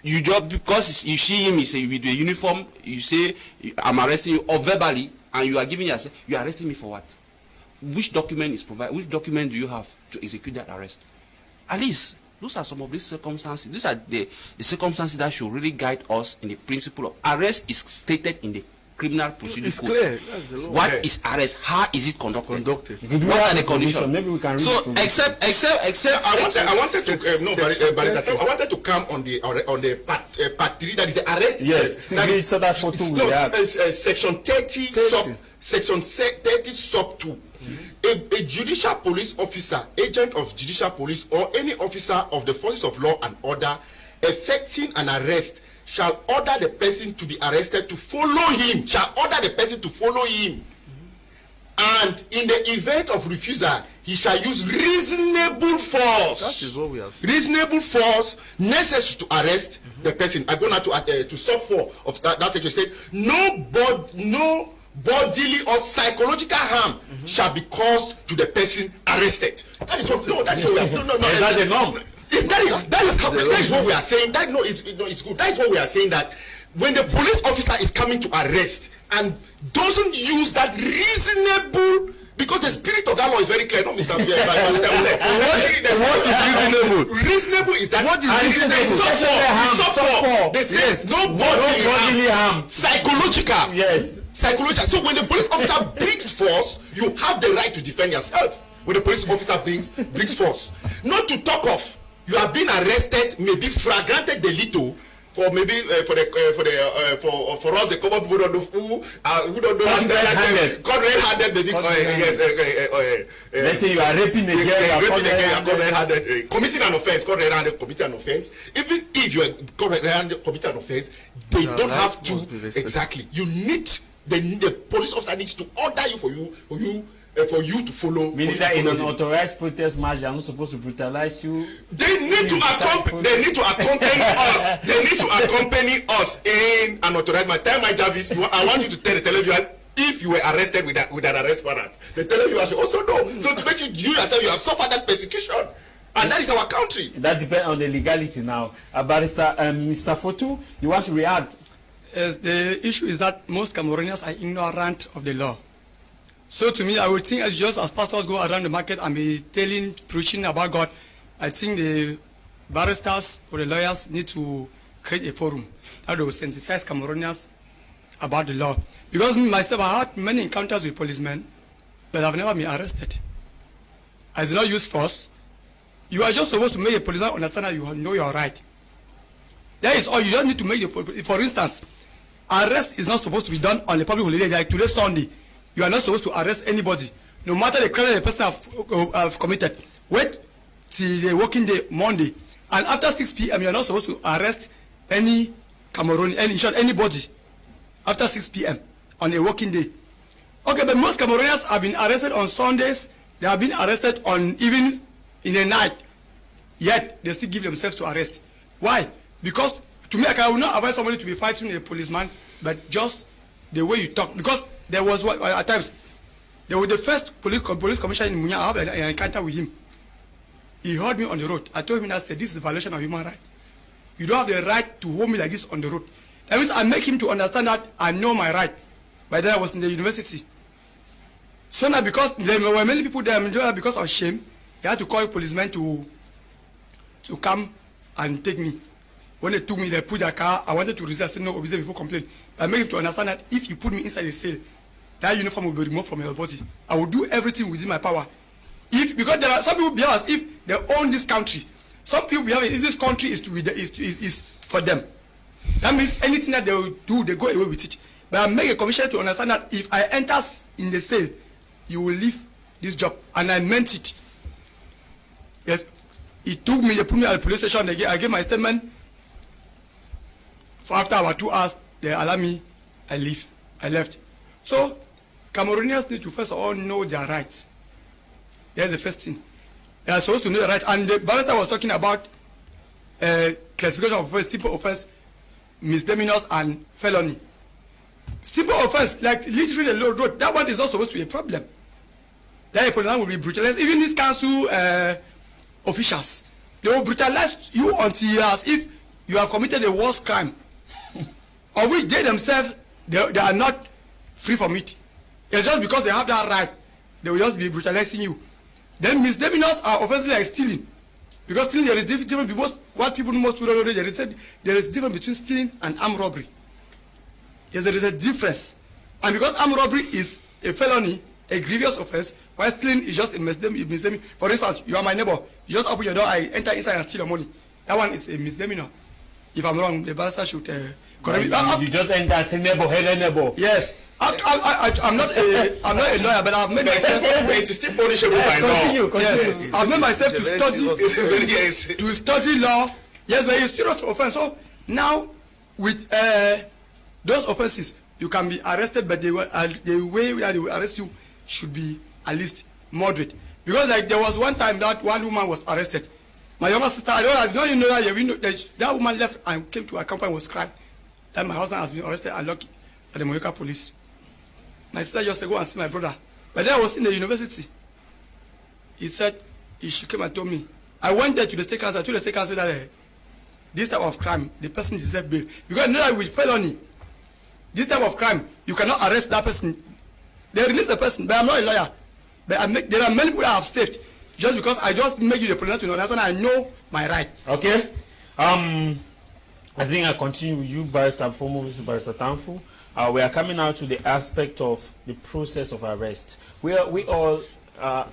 You just, because you see him, you say with the uniform, you say I'm arresting you, or verbally, and you are giving yourself, you are arresting me for what? Which document is provided? Which document do you have to execute that arrest? At least, those are some of these circumstances. These are the circumstances that should really guide us in the principle of arrest is stated in the criminal procedure it's code. Clear. That's the law. What is arrest? How is it conducted? What are the conditions? Maybe we can read so except I wanted to come on the part 3, that is the arrest. Yes, so that for two. Section 30 section 30 sub 2. A judicial police officer, agent of judicial police, or any officer of the forces of law and order effecting an arrest shall order the person to be arrested to follow him. Shall order the person to follow him. And in the event of refusal, he shall use reasonable force. That is what we have seen. Reasonable force necessary to arrest the person. I go now to sub 4 of that section. Said no bodily or psychological harm shall be caused to the person arrested. That is what. No, that is what we have. No. Is that the norm? That is what we are saying. It's good. That is what we are saying, that when the police officer is coming to arrest and doesn't use that reasonable, because the spirit of that law is very clear, no, Mr. What is reasonable? Reasonable is that what is reasonable? They say no bodily harm. Psychological. Yes. Psychological. So when the police officer brings force, you have the right to defend yourself. When the police officer brings force, not to talk of. You have been arrested, maybe flagrante delito, for maybe for us the common people who don't know caught red-handed, maybe let's say you are raping a girl, committing an offense, caught red-handed, committing an offense. Even if you are caught red-handed, committing an offense, they don't have to exactly. You need the police officer needs to order you for you to follow. Meaning that in an authorized protest march, they are not supposed to brutalize you. They need to accompany us. They need to accompany us in an authorized march. Tell my Jarvis, I want you to tell the televiewers if you were arrested with an arrest warrant. The televiewers should also know. So to make you yourself, you have suffered that persecution. And that is our country. That depends on the legality now. Barrister, Mr. Fotu, you want to react? Yes, the issue is that most Cameroonians are ignorant of the law. So to me, I would think as just as pastors go around the market and be preaching about God, I think the barristers or the lawyers need to create a forum that will sensitize Cameroonians about the law. Because me, myself, I had many encounters with policemen, but I've never been arrested. I did not use force. You are just supposed to make a policeman understand that you know your right. That is all. You don't need to make your, for instance, arrest is not supposed to be done on a public holiday like today Sunday. You are not supposed to arrest anybody, no matter the crime the person have committed. Wait till the working day, Monday, and after 6 p.m. you are not supposed to arrest any Cameroon, anybody after 6 p.m. on a working day. Okay, but most Cameroonians have been arrested on Sundays. They have been arrested on even in the night. Yet they still give themselves to arrest. Why? Because to me, I will not advise somebody to be fighting a policeman, but just the way you talk. Because there was at times, there was the first police commissioner in Munya. I have an encounter with him. He heard me on the road. I told him that this is a violation of human rights. You don't have the right to hold me like this on the road. That means I make him to understand that I know my right. By then I was in the university. So now because there were many people there, because of shame, they had to call a policeman to come and take me. When they took me, they put their car. I wanted to resist. I said, no, observe before complain. But I made him to understand that if you put me inside a cell, that uniform will be removed from your body. I will do everything within my power. Because there are some people behave as if they own this country. Some people behave as if this country is for them. That means anything that they will do, they go away with it. But I make a commission to understand that if I enter in the cell, you will leave this job. And I meant it. Yes. He took me, they put me at the police station. I gave my statement. For after about 2 hours, they allowed me, I left. So, Cameroonians need to first of all know their rights. That's the first thing. They are supposed to know their rights. And the barrister was talking about classification of offense, simple offense, misdemeanors, and felony. Simple offense, like literally the law road, that one is not supposed to be a problem. That a policeman will be brutalized. Even these council officials, they will brutalize you until as if you have committed a worse crime, of which they themselves they are not free from it. It's just because they have that right, they will just be brutalizing you. Then misdemeanors are offenses like stealing, because stealing there is different. Because what most people don't know, there is difference between stealing and armed robbery. Yes, there is a difference, and because armed robbery is a felony, a grievous offense, while stealing is just a misdemeanor. For instance, you are my neighbor, you just open your door, I enter inside and steal your money. That one is a misdemeanor. If I'm wrong, the barrister should correct me. You just enter and say neighbor, hello neighbor. Yes. I'm not a lawyer, but I've made myself. It is still punishable by law. Continue. Yes, I've made myself to study law. Yes, but it's serious offense. So now, with those offenses, you can be arrested, but the way that they will arrest you should be at least moderate. Because like there was one time that one woman was arrested. My younger sister, I don't know that woman left and came to our company and was crying that my husband has been arrested and locked at the Moyoka police. My sister just said, go and see my brother. But then I was in the university. He said, she came and told me. I went there to the state council. I told the state council that this type of crime, the person deserves bail. Because you know that with felony, this type of crime, you cannot arrest that person. They release the person, but I'm not a lawyer. But there are many people that have saved just because I just make you the police to understand I know my right. Okay. I think I continue with you, Barrister Foremost, Barrister Tanfu. We are coming out to the aspect of the process of arrest. We all. I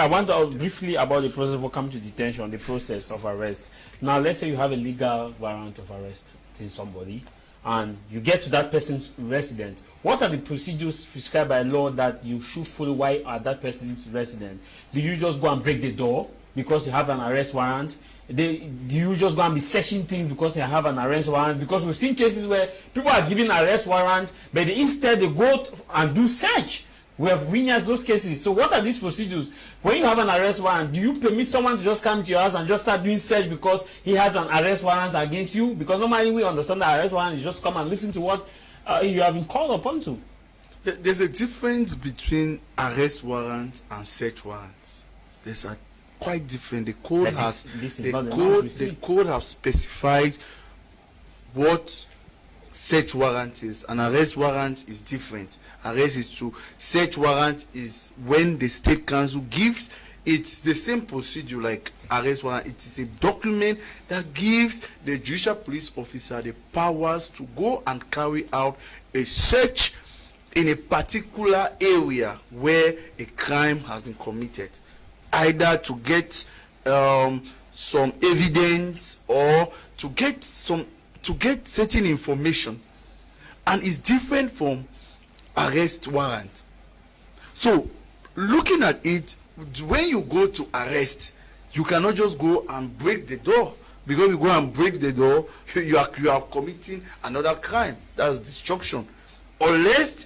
want to briefly about the process of coming to detention, the process of arrest. Now, let's say you have a legal warrant of arrest in somebody, and you get to that person's residence. What are the procedures prescribed by law that you should follow while at that person's residence? Do you just go and break the door because you have an arrest warrant? Do you just go and be searching things because you have an arrest warrant? Because we've seen cases where people are given arrest warrants, but instead they go and do search. We have witnessed those cases. So what are these procedures? When you have an arrest warrant, do you permit someone to just come to your house and just start doing search because he has an arrest warrant against you? Because normally we understand that arrest warrant is just come and listen to what you have been called upon to. There's a difference between arrest warrants and search warrants. There's a quite different. The code has specified what search warrant is. An arrest warrant is different. Arrest is true. Search warrant is when the state council gives It's the same procedure like arrest warrant. It is a document that gives the judicial police officer the powers to go and carry out a search in a particular area where a crime has been committed, either to get some evidence or to get certain information, and it's different from arrest warrant. So looking at it, when you go to arrest, you cannot just go and break the door, because you go and break the door, you are committing another crime. That's destruction, unless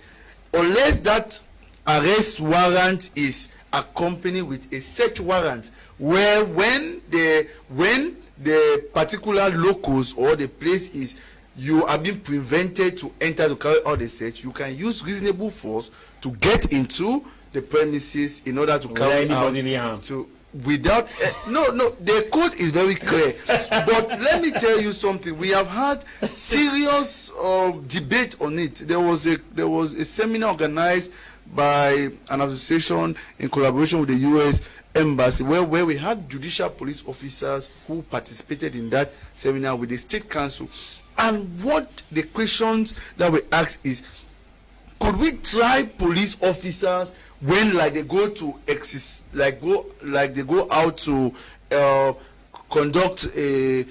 that arrest warrant is accompanied with a search warrant, where when the particular locus or the place is, you are being prevented to enter to carry out the search, you can use reasonable force to get into the premises in order to carry out to without no, the code is very clear. But let me tell you something, we have had serious debate on it. There was a seminar organized by an association in collaboration with the US Embassy, where we had judicial police officers who participated in that seminar with the State Council. And what the questions that we asked is, could we try police officers when they go to they go out to conduct a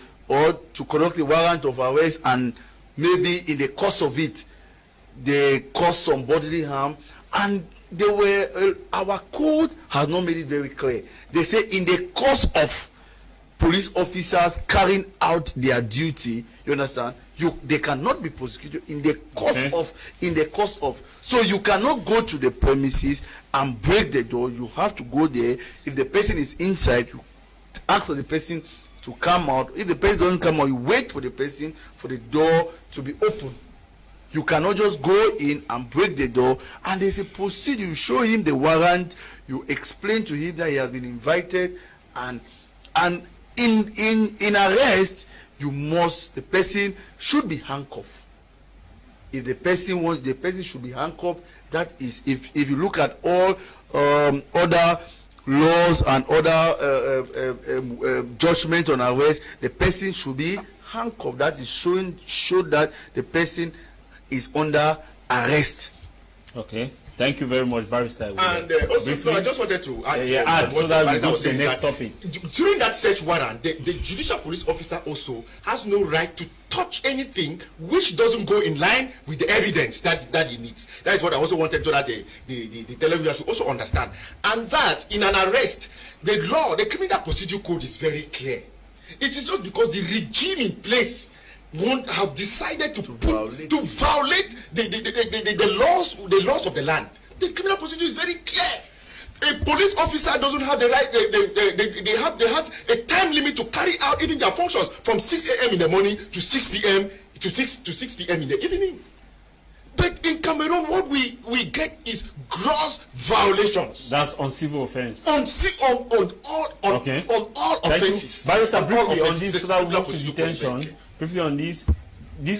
warrant of arrest, and maybe in the course of it they cause some bodily harm, and they were our code has not made it very clear. They say in the course of police officers carrying out their duty, you understand, they cannot be prosecuted in the course of. So you cannot go to the premises and break the door. You have to go there. If the person is inside, you ask for the person to come out. If the person doesn't come out, you wait for the person for the door to be open. You cannot just go in and break the door. And there's a procedure. You show him the warrant. You explain to him that he has been invited, and in arrest, the person should be handcuffed. If the person wants, the person should be handcuffed. That is, if you look at all other laws and other judgment on arrest, the person should be handcuffed. That is show that the person is under arrest. Okay. Thank you very much, Barrister. And also, I just wanted to add so that we go to the next topic. During that search warrant, the judicial police officer also has no right to touch anything which doesn't go in line with the evidence that he needs. That is what I also wanted, so that the television should also understand. And that in an arrest, the law, the criminal procedure code is very clear. It is just because the regime in place won't have decided to violate the laws of the land. The criminal procedure is very clear. A police officer doesn't have the right. They have a time limit to carry out even their functions from 6 a.m. in the morning to 6 p.m. to 6 p.m. in the evening. But in Cameroon, what we get is gross violations. That's on civil offense. On all offenses. Barrister, briefly on this, so that we move to detention. Briefly on this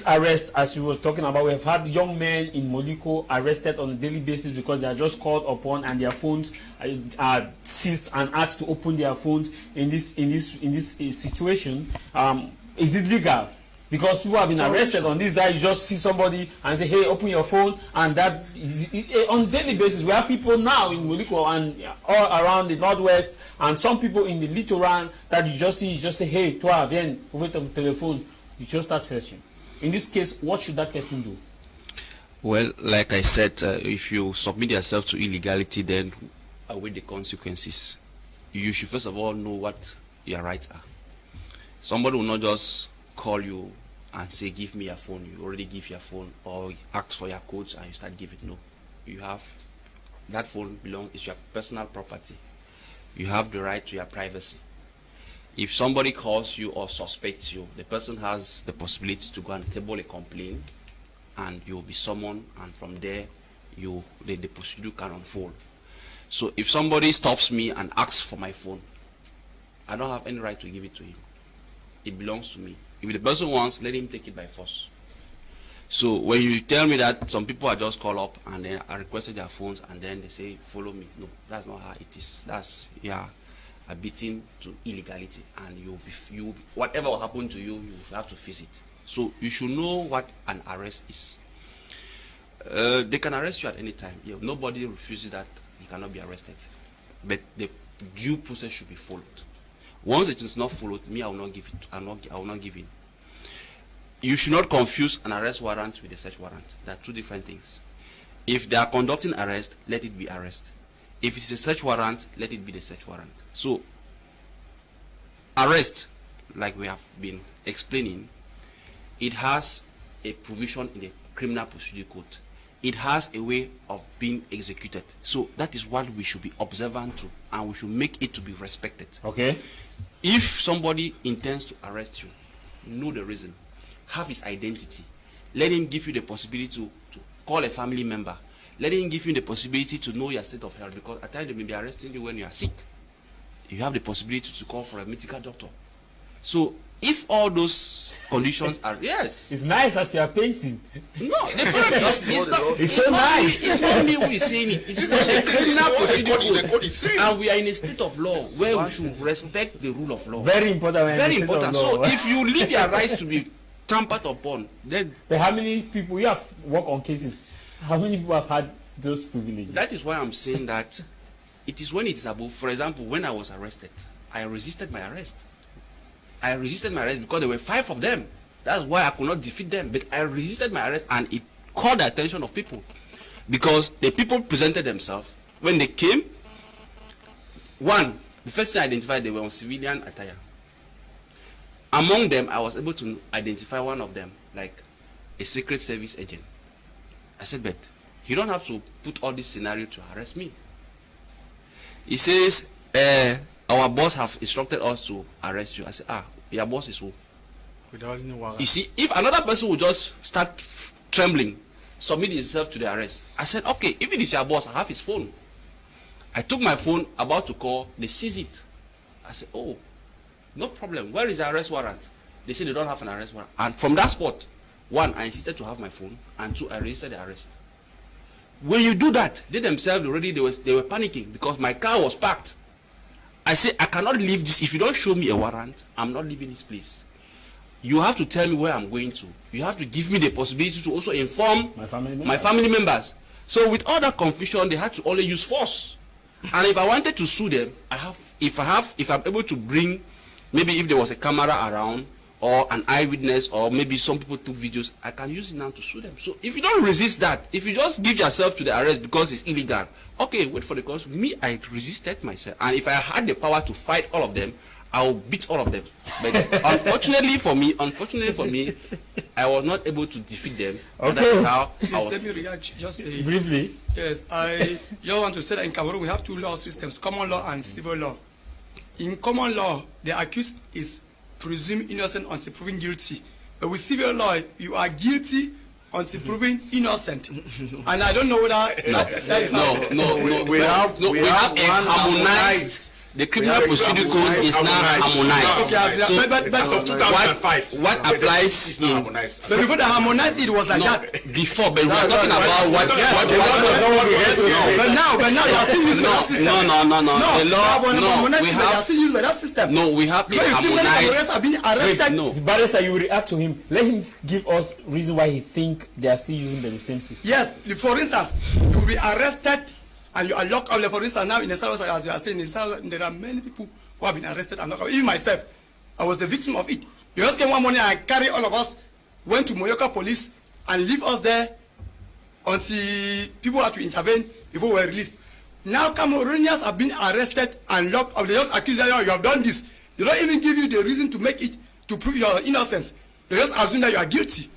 arrest, as we was talking about, we have had young men in Moliko arrested on a daily basis because they are just called upon and their phones are seized and asked to open their phones in this situation. Is it legal? Because people have been arrested on this, that you just see somebody and say, hey, open your phone, and that on daily basis. We have people now in Moliko and all around the northwest, and some people in the littoral that you just say, hey, toi, viens, ouvre ton téléphone. You just start searching. In this case, what should that person do? Well, like I said, if you submit yourself to illegality, then await the consequences. You should first of all know what your rights are. Somebody will not just call you and say, give me your phone. You already give your phone, or ask for your codes and you start giving. No, you have that phone is your personal property. You have the right to your privacy. If somebody calls you or suspects you, the person has the possibility to go and table a complaint, and you will be summoned, and from there the procedure can unfold. So if somebody stops me and asks for my phone, I don't have any right to give it to him. It belongs to me. If the person wants, let him take it by force. So when you tell me that some people are just call up and then I requested their phones and then they say follow me, no, that's not how it is. That's a beating to illegality, and you whatever will happen to you, you have to face it. So you should know what an arrest is. They can arrest you at any time. Yeah, nobody refuses that you cannot be arrested, but the due process should be followed. Once it is not followed, me, I will not give it. I will not give in. You should not confuse an arrest warrant with a search warrant. They are two different things. If they are conducting arrest, let it be arrest. If it's a search warrant, let it be the search warrant. So, arrest, like we have been explaining, it has a provision in the Criminal Procedure Code. It has a way of being executed. So that is what we should be observant to, and we should make it to be respected. Okay. If somebody intends to arrest you, know the reason, have his identity, let him give you the possibility to call a family member, let him give you the possibility to know your state of health, because at times they may be arresting you when you are sick. You have the possibility to call for a medical doctor. So if all those conditions are, yes. It's nice as you are painting. No, the problem is it's so nice. It's not me who is saying it. It's not the Criminal Procedure Code. And we are in a state of law where we should respect the rule of law. Very important. Very important. So if you leave your rights to be trampled upon, then... But how many people, you have worked on cases, how many people have had those privileges? That is why I'm saying that it is when it is above. For example, when I was arrested, I resisted my arrest. I resisted my arrest because there were 5 of them. That's why I could not defeat them. But I resisted my arrest, and it caught the attention of people. Because the people presented themselves. When they came, the first thing I identified, they were on civilian attire. Among them, I was able to identify one of them, like a Secret Service agent. I said, but you don't have to put all this scenario to arrest me. He says, our boss have instructed us to arrest you. I said, your boss is who? You see, if another person would just start trembling, submit himself to the arrest. I said, okay, if it is your boss, I have his phone. I took my phone, about to call, they seize it. I said, oh, no problem. Where is the arrest warrant? They said they don't have an arrest warrant. And from that spot, 1, I insisted to have my phone, and 2, I registered the arrest. When you do that, they themselves already, they were panicking because my car was parked. I said, I cannot leave this. If you don't show me a warrant, I'm not leaving this place. You have to tell me where I'm going to. You have to give me the possibility to also inform my family members. So with all that confusion, they had to only use force. And if I wanted to sue them, if I'm able to bring, maybe if there was a camera around, or an eyewitness, or maybe some people took videos, I can use it now to sue them. So if you don't resist that, if you just give yourself to the arrest because it's illegal, okay, wait for the cause. Me, I resisted myself. And if I had the power to fight all of them, I will beat all of them. But unfortunately for me, I was not able to defeat them. Okay. That's how Let me react just briefly. Yes, I just want to say that in Cameroon we have 2 law systems, common law and civil law. In common law, the accused is presumed innocent until proven guilty. But with civil law, you are guilty until proven innocent. And I don't know whether we have a harmonized. The Criminal Procedure Code is now harmonized. So, as of 2005, what applies in... But before the harmonized, it was like that. Before, but we are talking about what... But now, you are still using that system. No, we have a harmonized... No. Barrister, you react to him. Let him give us reason why he think they are still using the same system. Yes, for instance, you will be arrested and you are locked up. For instance, now in the South, as you are saying, in the South, there are many people who have been arrested and locked up. Even myself, I was the victim of it. They just came one morning and carried all of us, went to Moyoka police and leave us there until people had to intervene before we were released. Now Cameroonians have been arrested and locked up. They just accuse you, you have done this. They don't even give you the reason to make it, to prove your innocence. They just assume that you are guilty.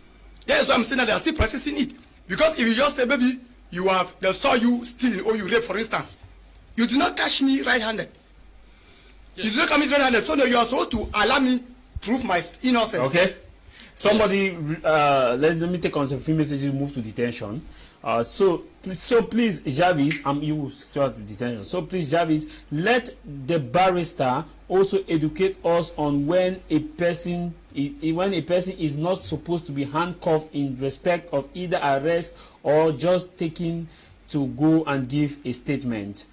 That is why I'm saying that they are still processing it. Because if you just say, maybe, they saw you stealing or you rape, for instance, you do not catch me right-handed. Yes. You do not catch me right-handed, so you are supposed to allow me prove my innocence. Okay. Somebody, let me take on some few messages, move to detention. So please, Jarvis, you still at detention. So please, Jarvis, let the barrister also educate us on when a person when a person is not supposed to be handcuffed in respect of either arrest or just taken to go and give a statement.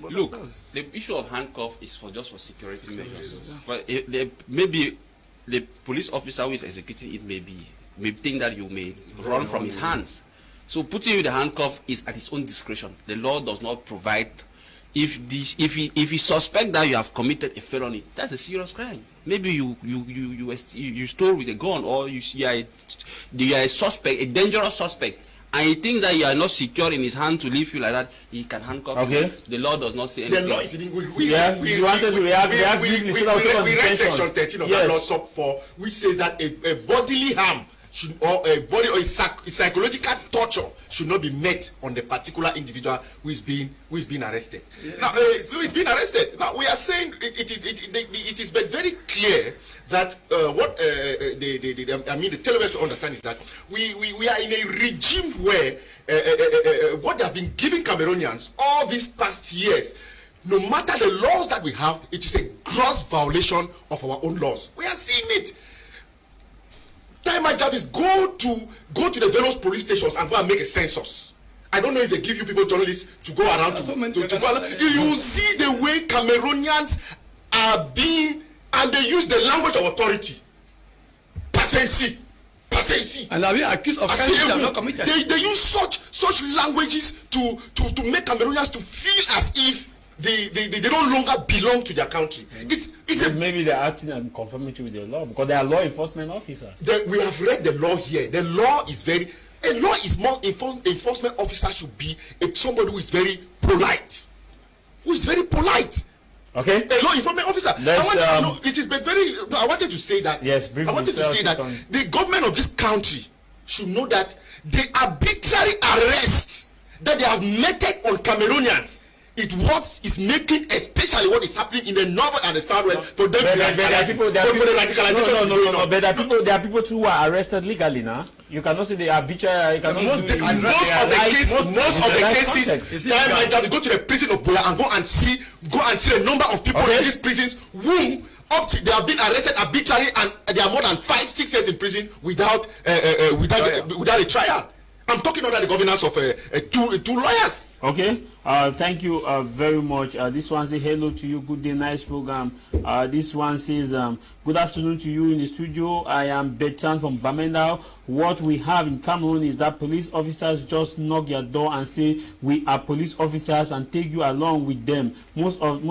Look, the issue of handcuff is just for security measures. But maybe the police officer who is executing it may think that you may run from his hands. So putting you the handcuff is at his own discretion. The law does not provide. If he suspect that you have committed a felony, that's a serious crime. Maybe you stole with a gun, or you are a suspect, a dangerous suspect, and he thinks that you are not secure in his hand to leave you like that. He can handcuff you. The law does not say anything. The law is in We read section 13 of that law sub 4, which says that a bodily harm or a psychological torture should not be met on the particular individual who is being arrested. Now, who is being arrested. Now, we are saying it is very clear that what the television should understand is that we are in a regime where what they have been giving Cameroonians all these past years, no matter the laws that we have, it is a gross violation of our own laws. We are seeing it. My job is go to the various police stations and go and make a census. I don't know if they give you people, journalists, to go around you will see the way Cameroonians are being, and they use the language of authority. Pasensi. And are we accused of crimes that are not committed? They use such languages to make Cameroonians to feel as if they don't longer belong to their country. Maybe they're acting in conformity with the law because they are law enforcement officers. We have read the law here. The law is more enforcement officer should be somebody who is very polite. Okay. A law enforcement officer. I wanted to say that. Yes, briefly. I wanted to say that the government of this country should know that the arbitrary arrests that they have meted on Cameroonians is making, especially what is happening in the north and the southwest, for them to radicalization. No. But there are people too who are arrested legally now. You cannot say they are arbitrary. Most of the cases, my job is go to the prison of Boya and go and see the number of people in these prisons whom they have been arrested arbitrarily, and they are more than 5-6 years in prison without a trial. I'm talking under the governance of two lawyers. Okay. Thank you very much. This one says hello to you. Good day, nice program. This one says good afternoon to you in the studio. I am Bertrand from Bamenda. What we have in Cameroon is that police officers just knock your door and say we are police officers and take you along with them. Most of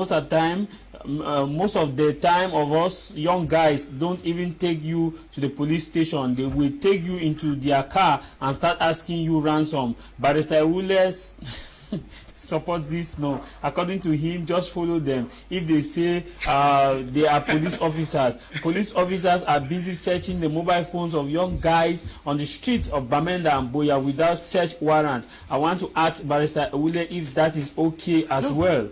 the time of us young guys don't even take you to the police station. They will take you into their car and start asking you ransom. Barrister Ewule's supports this. No, according to him, just follow them. If they say they are police officers are busy searching the mobile phones of young guys on the streets of Bamenda and Boya without search warrants. I want to ask Barrister Ewule if that is okay as well.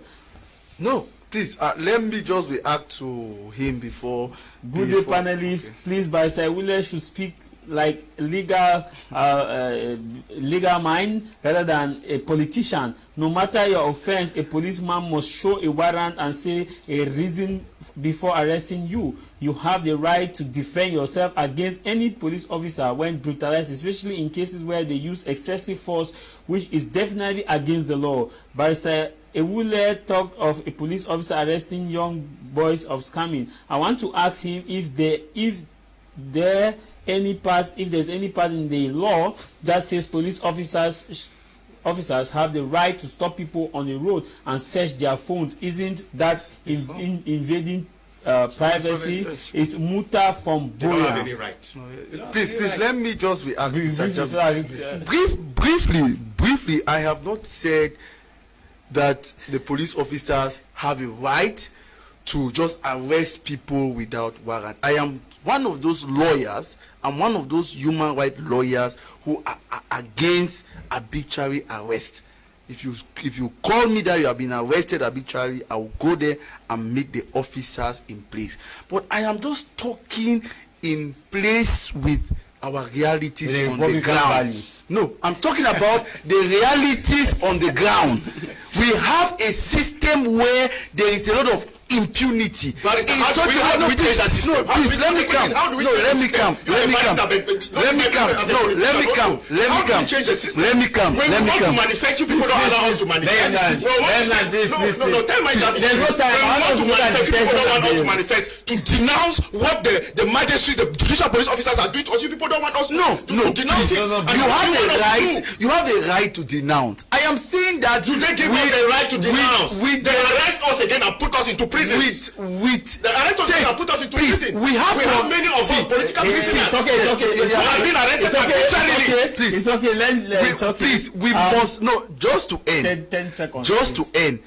No. Please, let me just react to him before. Good day, panelists. Okay. Please, Barrister Ewule should speak like legal mind rather than a politician. No matter your offense, a policeman must show a warrant and say a reason before arresting you. You have the right to defend yourself against any police officer when brutalized, especially in cases where they use excessive force, which is definitely against the law. Barrister Ewule talked of a police officer arresting young boys of scamming. I want to ask him if there's any part in the law that says police officers have the right to stop people on the road and search their phones. Isn't that invading privacy? It's muta from Boya. They don't have any right. Please, let me just react. Briefly, I have not said that the police officers have a right to just arrest people without warrant. I am one of those lawyers, I'm one of those human rights lawyers who are against arbitrary arrest. If you call me that you have been arrested arbitrarily, I will go there and make the officers in place. But I am just talking in place with our realities on the ground. Values. No, I'm talking about the realities on the ground. We have a system where there is a lot of impunity. But in such a way, please, let me come. Let me come. Let me come. When we want to manifest, you people don't allow us to manifest. No, tell my job. When we want to manifest, you people don't want us to manifest. To denounce what the magistrates, the judicial police officers are doing to us, you people don't want us to denounce it. You have a right to denounce. I am saying that do they give us a right to denounce? They arrest us again and put us into prison. They arrest us again and put us into prison. We have many of us political prisoners. It's okay. We have been arrested arbitrarily. It's okay. Please, we must just to end. 10 seconds. Just to end.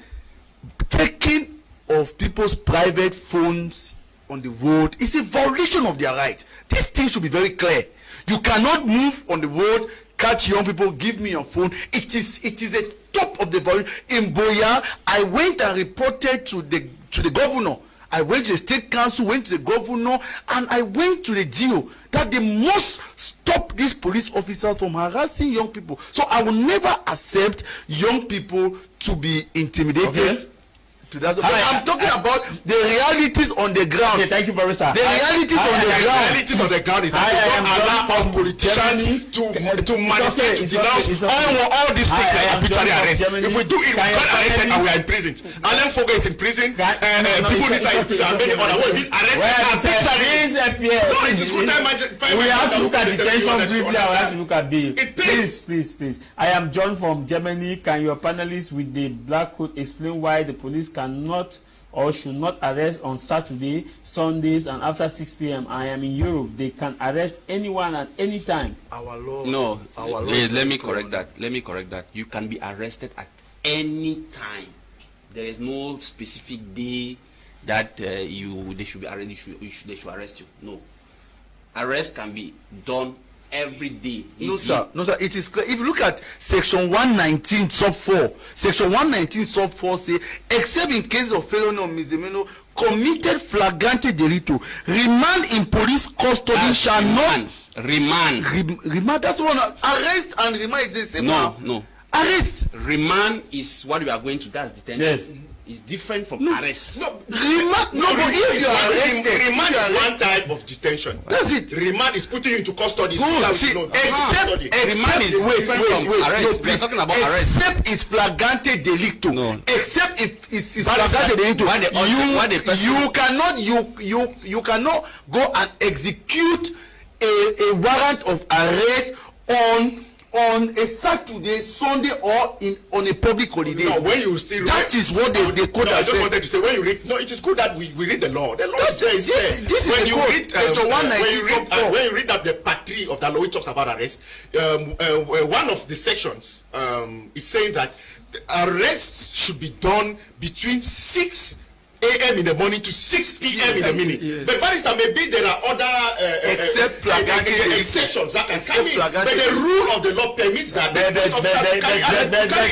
Taking of people's private phones on the road is a violation of their right. This thing should be very clear. You cannot move on the road, catch young people, give me your phone. It is a top of the violation. In Boya, I went and reported to the governor. I went to the state council, went to the governor, and I went to the DO that they must stop these police officers from harassing young people. So I will never accept young people to be intimidated. Okay. I'm talking about the realities on the ground. Okay, thank you, Barrister. The realities on the ground. The realities on the ground is that we don't allow us politicians to manifest, to denounce all these things like arbitrary arrest. If we do it, we got arrested and we are in prison. Allengaged is in prison, and people inside prison and many other will be arrested arbitrarily. No, it is good time. We have to look at detention briefly. We have to look at bail. Please. I am John from Germany. Can your panelists with the black coat explain why the police cannot or should not arrest on Saturday, Sundays, and after 6 p.m. I am in Europe. They can arrest anyone at any time. Our law. No, let me correct that. You can be arrested at any time. There is no specific day that they should arrest you. No, arrest can be done every day. No, sir. It is clear. If you look at section 119 sub 4, section 119 sub 4 say, except in cases of felony or misdemeanor committed flagrante delicto, remand in police custody shall not remand. Remand. That's one. Arrest and remand is the same. No. Arrest. Remand is what we are going to. That's detention. Yes. It's different from arrest. Remand. But if you are arrested, remand is one type of detention. That's it. Remand is putting you into custody. Remand is different from arrest. We are talking about arrest. Except it's flagrante delicto. No. Except if it's flagrante delicto, you cannot go and execute a warrant of arrest on a Saturday, Sunday, or on a public holiday. No, when you see that is what they code. I just wanted to say, when you read, it is good that we read the law. The law is there. This when is you code. read when you read up the part 3 of the law, which talks about arrest, one of the sections is saying that the arrests should be done between 6 a.m. in the morning to 6 p.m. in the evening. Yes. But Barrister, maybe there are other exceptions that can come in. But the rule of the law permits that the police officers carry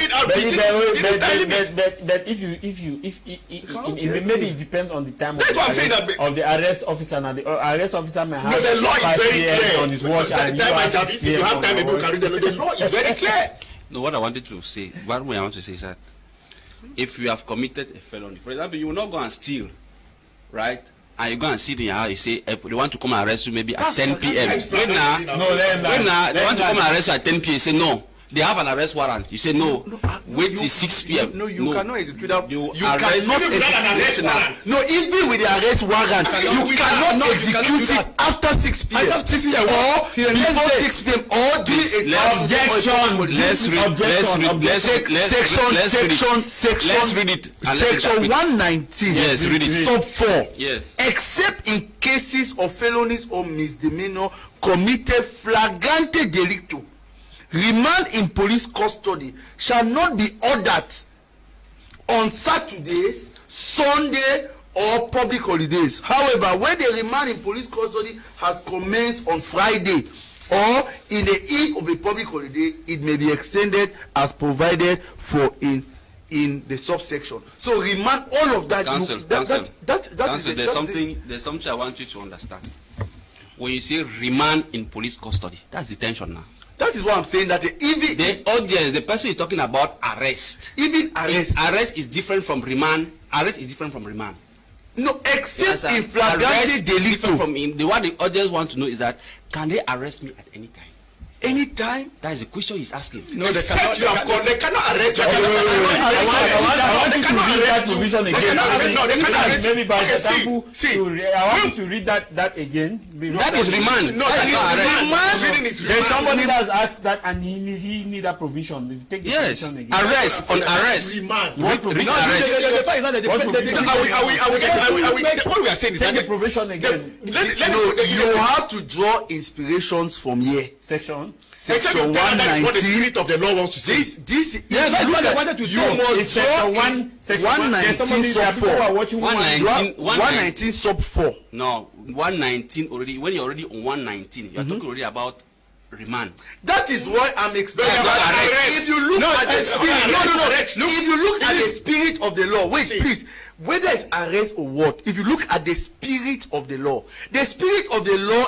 it out but if maybe it depends on the time of the arrest officer. Now the arrest officer may have the law is very clear on his watch, and if you have time, maybe you carry the law is very clear. No, what I want to say is that if you have committed a felony, for example, you will not go and steal, right? And you go and sit in your house, you say, they want to come and arrest you maybe at 10 p.m. They want to come and arrest you at 10 p.m. You say, no. They have an arrest warrant. You say, no. Wait till 6 p.m. You cannot execute that. You cannot execute that. No, even with the arrest warrant, you cannot execute it after 6 p.m. Or before 6 p.m. Or during a Section 119. Yes, read it. Sub 4. Yes. Except in cases of felonies or misdemeanor committed flagrante delicto, remand in police custody shall not be ordered on Saturdays, Sunday, or public holidays. However, when the remand in police custody has commenced on Friday or in the eve of a public holiday, it may be extended as provided for in the subsection. So remand all of that. Counsel, there's something I want you to understand. When you say remand in police custody, that's detention now. That is what I'm saying. That the person is talking about arrest. Even arrest. Arrest is different from remand. Arrest is different from remand. No, except in Arrest flagrante different delicto. from what the audience want to know is that can they arrest me at any time? Anytime. That is the question he's asking. No, they Except you have called, they cannot arrest you. I want you to read that provision again. They cannot arrest you. Maybe by Okay, example, see. I want you to read that again. That is remand. No, That is not arrest. reading is There's remand. somebody that's asked that, and he need that provision. Take the Yes, provision again. arrest on arrest. Remand. You want provision? No, The fact is that What provision? What we are saying is Take that the provision again. You have to draw inspirations from here. Section. Section that is what the 119. spirit of the law wants to say. This Yes, that's what I wanted to you say. must It's section draw one. Section one. There's 119 somebody there. sub People who are 4. watching 119. 119 sub 4. No, 119 already. When you're already on 119, you are talking already about remand. That is why I'm explaining No, about arrest. if you look at the arrest. spirit, Arrest. if you look at the spirit of the law, wait, See. please, whether it's arrest or what, if you look at the spirit of the law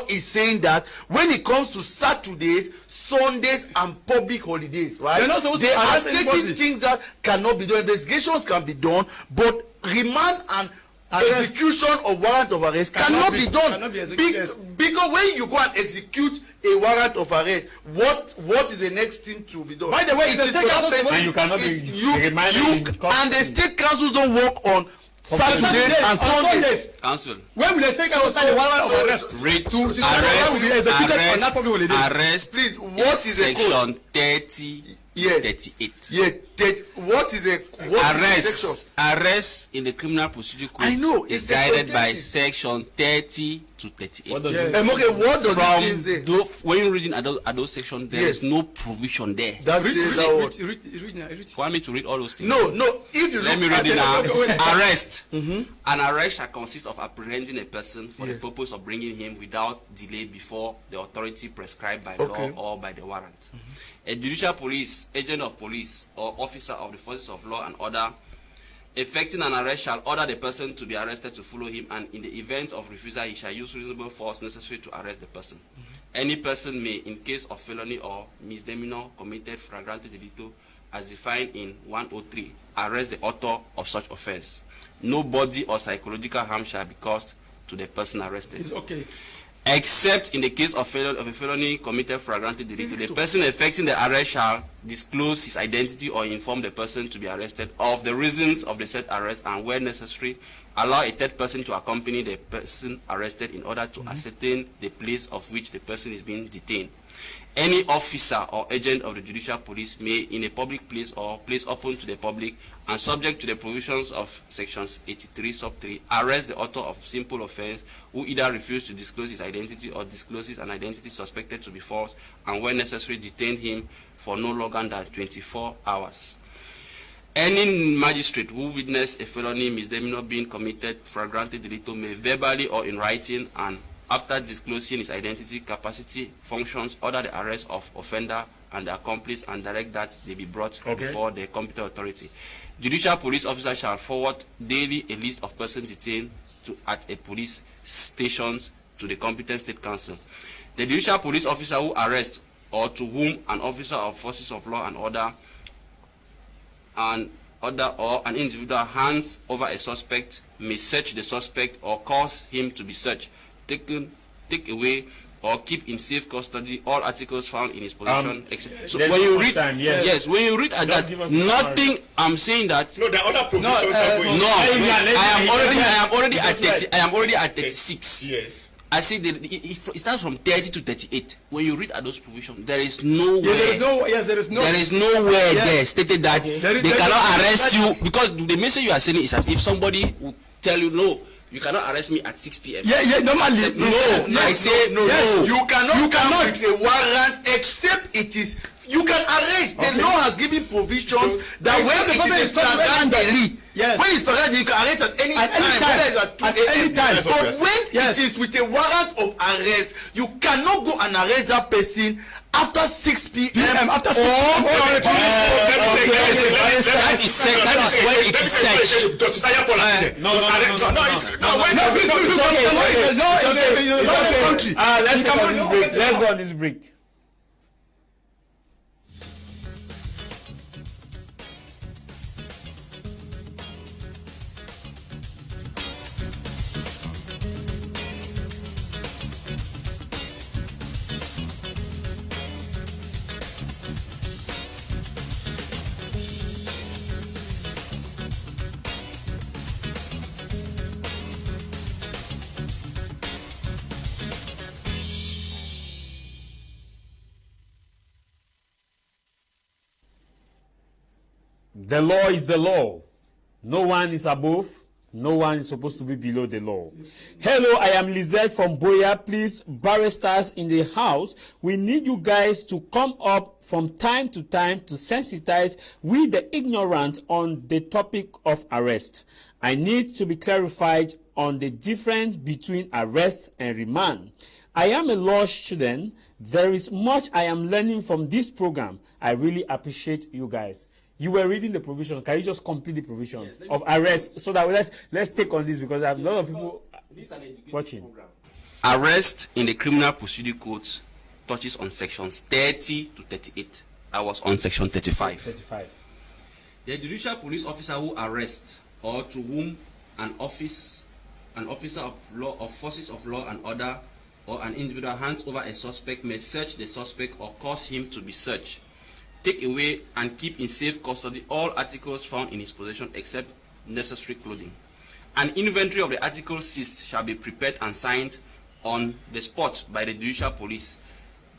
is saying that when it comes to Saturdays, Sundays, and public holidays, right? You're not supposed to there are arrest certain anybody. things that cannot be done. Investigations can be done, but remand and Arrest. execution of warrant of arrest cannot be done. Cannot be executed. Because when you go and execute a warrant of arrest, what is the next thing to be done? By the way, It the is state for that council- person. And you cannot be remanded in custody. And the state councils don't work on Saturdays Saturdays and Sundays. Council. When will the state council sign the warrant of arrest? Read To the warrant will be executed on that public holiday. arrest. Please, what is the code? section 30, Yes. 38. Yeah, what is the section? Arrest in the criminal procedure code I know, is it's the guided by protective. section 30 to 38. What does Yes. it Okay, what does From it say? when you're reading at those sections, there Yes. is no provision there. That Read, says that word. read. Want me to read all those things? No, if you Let me look read it at now. Arrest. An arrest shall consist of apprehending a person for the Yes. purpose of bringing him without delay before the authority prescribed by Okay. law or by the warrant. A judicial police, agent of police, or officer of the forces of law and order effecting an arrest shall order the person to be arrested to follow him, and in the event of refusal he shall use reasonable force necessary to arrest the person. Any person may, in case of felony or misdemeanor committed flagrante delicto as defined in 103, arrest the author of such offense. No body or psychological harm shall be caused to the person arrested. It's okay. Except in the case of a felony committed flagrante delicto, the person effecting the arrest shall disclose his identity or inform the person to be arrested of the reasons of the said arrest, and where necessary, allow a third person to accompany the person arrested in order to ascertain the place of which the person is being detained. Any officer or agent of the judicial police may, in a public place or place open to the public and subject to the provisions of sections 83 sub 3, arrest the author of simple offense who either refuse to disclose his identity or discloses an identity suspected to be false, and when necessary detain him for no longer than 24 hours. Any magistrate who witness a felony misdemeanor being committed flagrante delicto may verbally or in writing, and after disclosing his identity, capacity, functions, order the arrest of offender and the accomplice and direct that they be brought before the competent authority. Judicial police officer shall forward daily a list of persons detained at a police stations to the competent state council. The judicial police officer who arrests or to whom an officer of forces of law and order or an individual hands over a suspect may search the suspect or cause him to be searched, take away or keep in safe custody all articles found in his possession. So when you read, yes, when you read at that, nothing. I'm saying that. No, there are other provisions. I am already at 36. Yes. I see it starts from 30 to 38. When you read at those provisions, there is nowhere. There is nowhere there stated that they cannot arrest you, because the message you are sending is as if somebody will tell you no. You cannot arrest me at 6 p.m. Normally. I say no. You cannot with a warrant except it is. You can arrest. The law has given provisions that when the person is flagrant, when it's flagrant, you can arrest at any time. At any time. But when it is with a warrant of arrest, you cannot go and arrest that person after 6 p.m. After 6 p.m. That is when it is searched. Let's go on this break. The law is the law. No one is above. No one is supposed to be below the law. Hello, I am Lizette from Boya. Please, barristers in the house, we need you guys to come up from time to time to sensitize we the ignorant on the topic of arrest. I need to be clarified on the difference between arrest and remand. I am a law student. There is much I am learning from this program. I really appreciate you guys. You were reading the provision. Can you just complete the provision of arrest so that let's take on this, because I have a lot of people watching. Program. Arrest in the Criminal Procedure Code touches on sections 30 to 38. I was on section 35. 35. The judicial police officer who arrests or to whom an officer of law or forces of law and order or an individual hands over a suspect may search the suspect or cause him to be searched, take away and keep in safe custody all articles found in his possession except necessary clothing. An inventory of the articles seized shall be prepared and signed on the spot by the judicial police,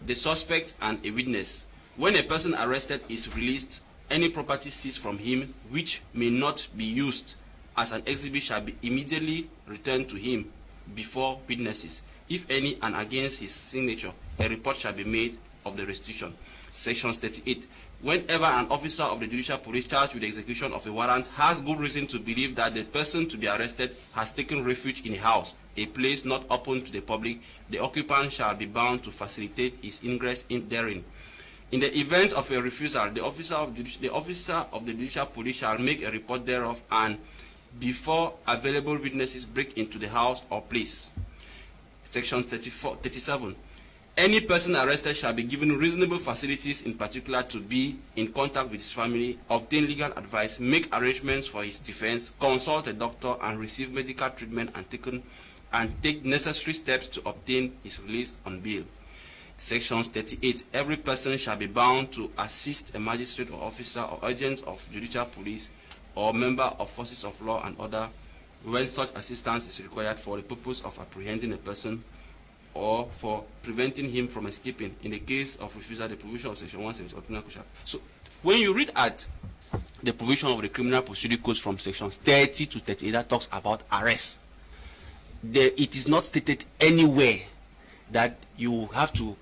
the suspect and a witness. When a person arrested is released, any property seized from him which may not be used as an exhibit shall be immediately returned to him before witnesses. If any, and against his signature, a report shall be made of the restitution. Sections 38. Whenever an officer of the judicial police charged with the execution of a warrant has good reason to believe that the person to be arrested has taken refuge in a house, a place not open to the public, the occupant shall be bound to facilitate his ingress therein. In the event of a refusal, the officer of the judicial police shall make a report thereof, and before available witnesses break into the house or place. Section 37. Any person arrested shall be given reasonable facilities, in particular to be in contact with his family, obtain legal advice, make arrangements for his defense, consult a doctor, and receive medical treatment and take necessary steps to obtain his release on bail. Sections 38. Every person shall be bound to assist a magistrate or officer or agent of judicial police or member of forces of law and order when such assistance is required for the purpose of apprehending a person or for preventing him from escaping. In the case of refusal, the provision of section 170. So when you read at the provision of the Criminal Procedure Code from sections 30 to 38 that talks about arrest, it is not stated anywhere that you have to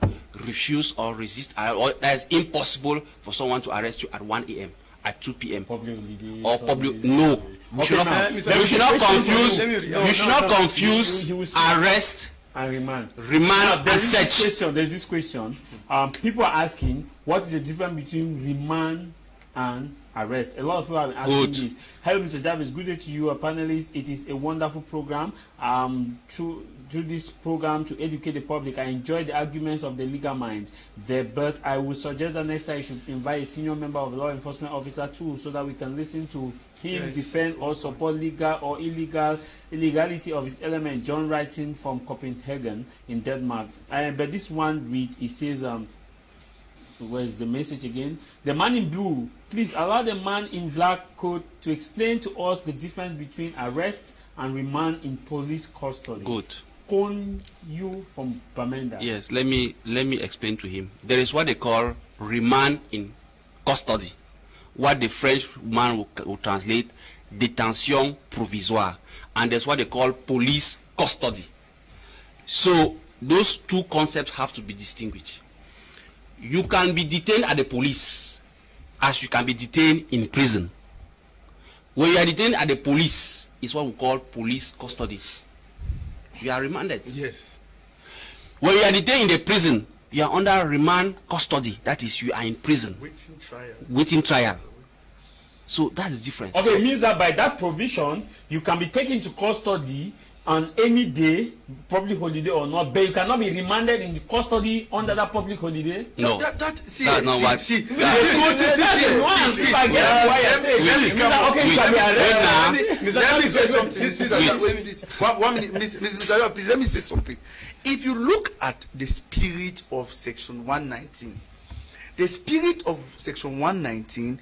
refuse or resist, or that is impossible for someone to arrest you at 1 a.m. at 2 p.m. Public holiday, or public. No, we should not confuse arrest and remand. Remand and search. There's this question. People are asking, what is the difference between remand and arrest? A lot of people are asking this. Hello, Mr. Jarvis. Good day to you, our panelists. It is a wonderful program. Through this program to educate the public, I enjoy the arguments of the legal minds. But I would suggest that next time you should invite a senior member of the law enforcement officer too, so that we can listen to him defend or support legal or illegality of his element. John writing from Copenhagen in Denmark. But this one read, it says, where's the message again? The man in blue, please allow the man in black coat to explain to us the difference between arrest and remand in police custody. Good. Con you from Bamenda. Yes, let me explain to him. There is what they call remand in custody, what the French man will translate detention provisoire, and there's what they call police custody. So those two concepts have to be distinguished. You can be detained at the police as you can be detained in prison. When you are detained at the police, it's what we call police custody. You are remanded. Yes. When you are detained in the prison, you are under remand custody. That is, you are in prison. Waiting trial. Waiting trial. So that is different. Okay, it means that by that provision, you can be taken to custody on any day, public holiday or not, but you cannot be remanded in the custody under that public holiday. No, That's not what. Let me say something. 1 minute, Mr. Yopi, let me say something. If you look at the spirit of section 119, the spirit of section 119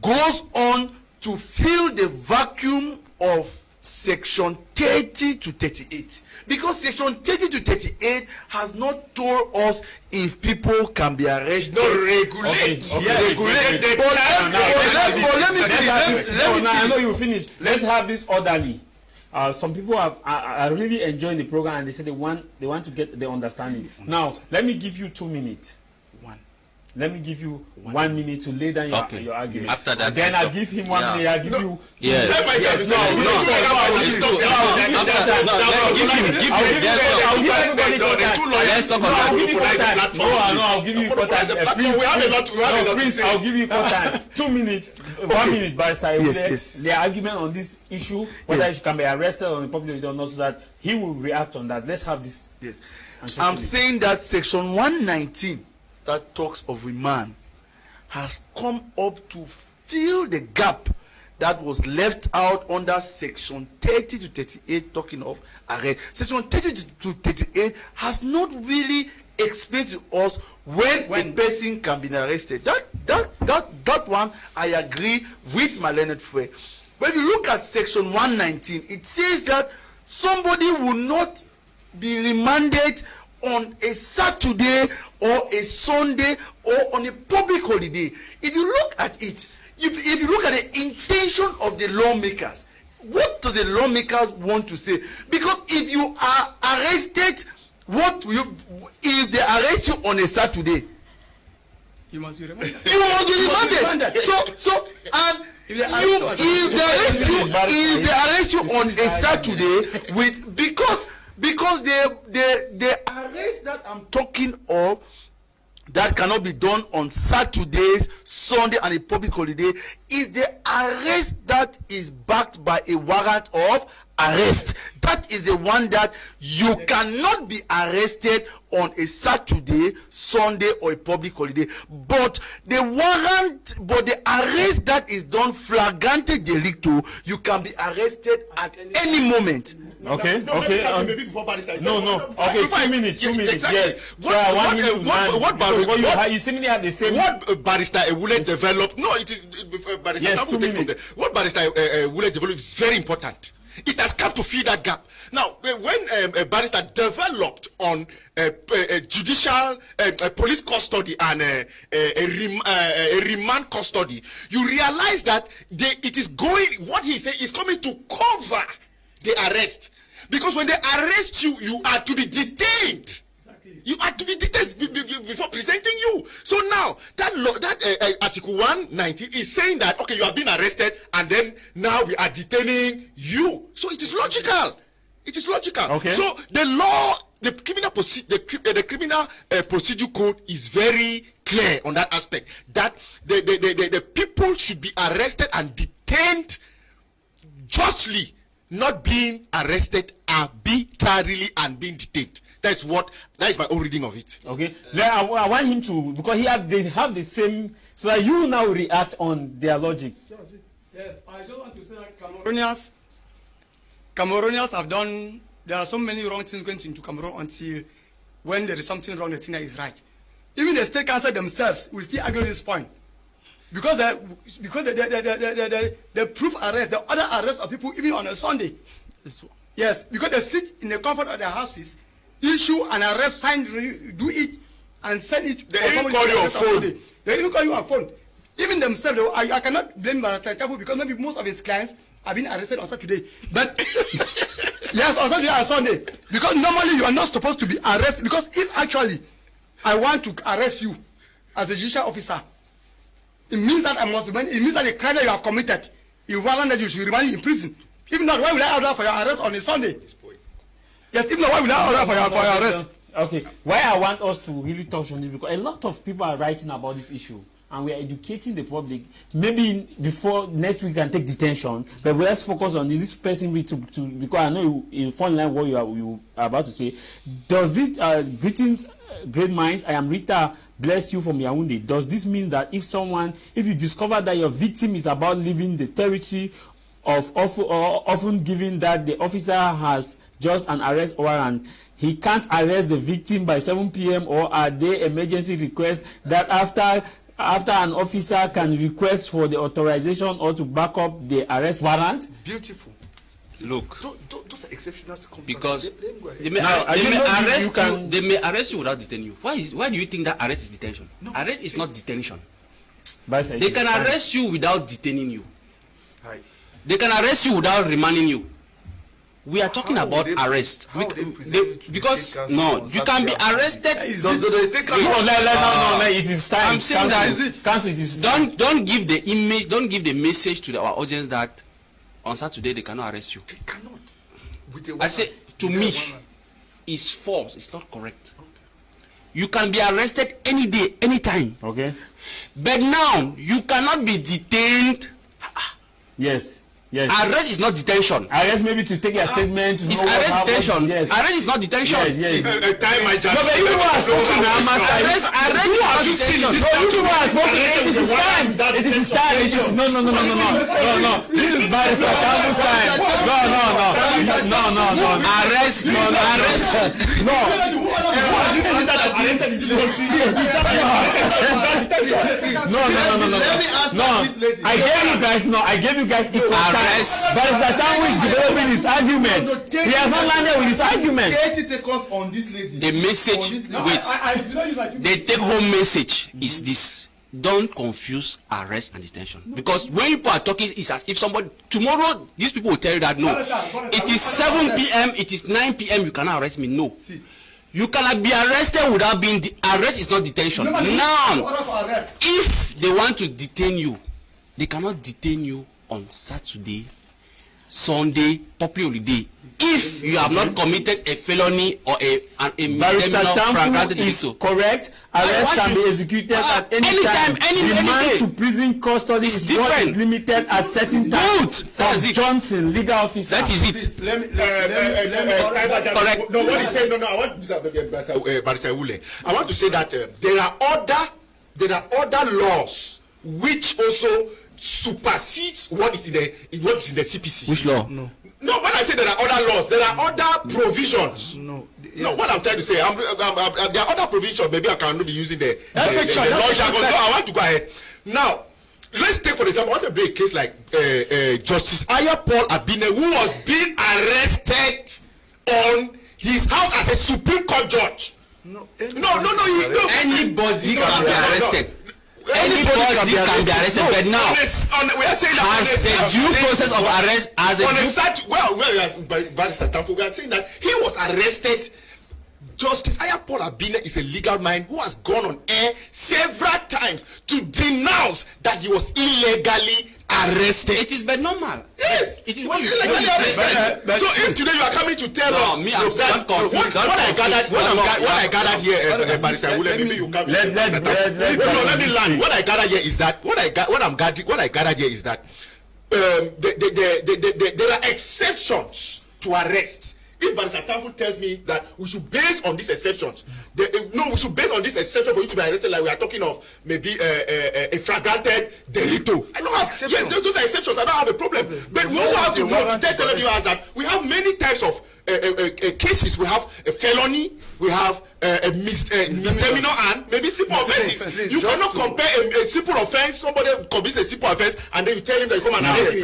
goes on to fill the vacuum of section 30 to 38, Because section 30 to 38 has not told us if people can be arrested. No, regulate. Regulate. I know you finish. Let's have this orderly. Some people are really enjoying the program, and they say they want to get the understanding. Now, let me give you 2 minutes. Let me give you 1 minute to lay down your argument. After that, then I'll give him 1 minute. I'll give you. Yes. I'll give you I'll give you time. 2 minutes, 1 minute, by side. The argument on this issue, whether you can be arrested or in public or not, so that he will react on that. Let's have this. Yes. I'm saying that section 119 that talks of remand has come up to fill the gap that was left out under section 30 to 38 talking of arrest. Section 30 to 38 has not really explained to us when a person can be arrested. That one I agree with my learned friend. But if you look at section 119, it says that somebody will not be remanded on a Saturday or a Sunday or on a public holiday. If you look at it, if you look at the intention of the lawmakers, what does the lawmakers want to say? Because if you are arrested, if they arrest you on a Saturday, you must be remanded. You must be remanded. So and if they arrest you on a Saturday because the arrest that I'm talking of that cannot be done on Saturdays, Sunday, and a public holiday is the arrest that is backed by a warrant of arrest. That is the one that you cannot be arrested on a Saturday, Sunday, or a public holiday. But the arrest that is done flagrante delicto, you can be arrested at any moment. Okay. No. Okay, 2 minutes. Exactly. Yes. You seemingly have the same. What Barrister Ewule developed? No, it is Barrister. Yes, 2 minutes. What Barrister Ewule developed is very important. It has come to fill that gap. Now, when a barrister developed on judicial police custody and a remand custody, you realize that it is going. What he said is coming to cover the arrest, because when they arrest you, you are to be detained. You are to be detained before presenting you. So now that Article 119 is saying that okay, you have been arrested, and then now we are detaining you. So it is logical. It is logical. Okay. So the law, the criminal procedure code is very clear on that aspect. That the people should be arrested and detained justly, not being arrested arbitrarily and being detained. That is my own reading of it. Okay. Now I want him to, because they have the same, so that you now react on their logic. Yes, I just want to say that Cameroonians have done. There are so many wrong things going into Cameroon until when there is something wrong, the thing that is right. Even the state council themselves will still argue this point, because the proof arrest, the other arrest of people even on a Sunday. Yes, because they sit in the comfort of their houses, issue an arrest sign, do it, and send it. They even call you on phone. They even call you on phone. Even themselves, I cannot blame Barrister Kafu, because maybe most of his clients have been arrested on Saturday. But yes, on Saturday and Sunday. Because normally you are not supposed to be arrested. Because if actually I want to arrest you as a judicial officer, it means that it means that the crime that you have committed, it warrants that you should remain in prison. If not, why will I order for your arrest on a Sunday? Yes, if not, why will I order for your arrest? Okay, why I want us to really touch on this, because a lot of people are writing about this issue, and we are educating the public. Maybe before next week we can take detention, but let's focus on this person because I know in front line what you are about to say. Does it greetings, great minds? I am Rita, blessed you from Yaoundé. Does this mean that if you discover that your victim is about leaving the territory of often given that the officer has just an arrest warrant, he can't arrest the victim by 7 p.m. or are there emergency requests that after an officer can request for the authorization or to back up the arrest warrant? Beautiful. Look, Those Those are exceptional circumstances. Because Let them go ahead. they may, Now, they you may know arrest you you, can- they may arrest you without detaining you. Why do you think that arrest is detention? No, Arrest is not detention. Barrister, They it is can fine. arrest you without detaining you. Right. They can arrest you without remanding you. We are talking How about would they- arrest. how would they present They- you to the because state council no, on you can be Saturday arrested. Does the state council- No, it is time. I'm saying that- Council, Council, it is time. Don't give the image. Don't give the message to our audience that on Saturday they cannot arrest you. They cannot. With a I warrant. say to With a me, warrant. it's false. It's not correct. You can be arrested any day, anytime. Okay. But now you cannot be detained. Yes. Yes. Arrest is not detention. Arrest maybe to take a statement. To It's know what arrest happened. detention. Yes. Arrest is not detention. Yes. Time my No, but you are spoken now, master. Arrest is not detention. No, you are spoken. It is time. It is time. It is no. This is Barrister Campbell's time. No. Arrest. No. Let me ask this lady. I gave you guys equal time. Arrest. Barrister Campbell is developing his argument. He has not landed with his argument. 30 seconds on this lady. The message. On this lady. Wait. I do not use my The take-home message is this: don't confuse arrest and detention. Because when people are talking, it's as if somebody tomorrow these people will tell you that no, it is 7 p.m., it is 9 p.m. You cannot arrest me. No, you cannot be arrested without being arrest is not detention. Now, if they want to detain you, they cannot detain you on Saturday, Sunday, public holiday. If you have not committed a felony or a Barrister misdemeanor Tampu flagrant is delicto. correct. Arrest Why can should- be executed at any anytime, time. any Remand day. to prison custody is what different. is limited at certain times. Good. That is From it. Johnson, legal officer. That is it. Let me Correct. No, what he said. No. I want Barrister Ule. I want to say that there are other laws which also supersedes what is in the CPC. Which law? No, when I say there are other laws, there are other provisions. No. No, what I'm trying to say, there are other provisions. Maybe I cannot be using the section, law that's jargon. section. No, I want to go ahead. Now, let's take for example, I want to bring a case like Justice Aya Paul Abine, who was being arrested on his house as a Supreme Court judge. No. Anybody can be arrested. Anybody can be arrested. But now, we are saying that has the due process of arrest as a on a due Saturday, Barrister Tamfu, we are saying that he was arrested. Justice Aya Paul Abine is a legal mind who has gone on air several times to denounce that he was illegally arrested. It is but normal. Yes, It is was what you illegally say. arrested. So if today you are coming to tell us Me, I'm that not confused. what I gathered here, Barrister Wule, maybe you come. Let me land. What I gathered here is that what I gathered here is that there are exceptions to arrest. If Barrister Tamfu tells me that we should base on these exceptions, we should base on this exception for you to be arrested, like we are talking of maybe a fragranted delito. I don't have, yes, those are exceptions. I don't have a problem. But we also have to know to tell televiewers that we have many types of cases. We have a felony, we have a misdemeanor, and maybe simple offenses. You cannot compare a simple offense. Somebody commits a simple offense, and then you tell him that you come and arrest him.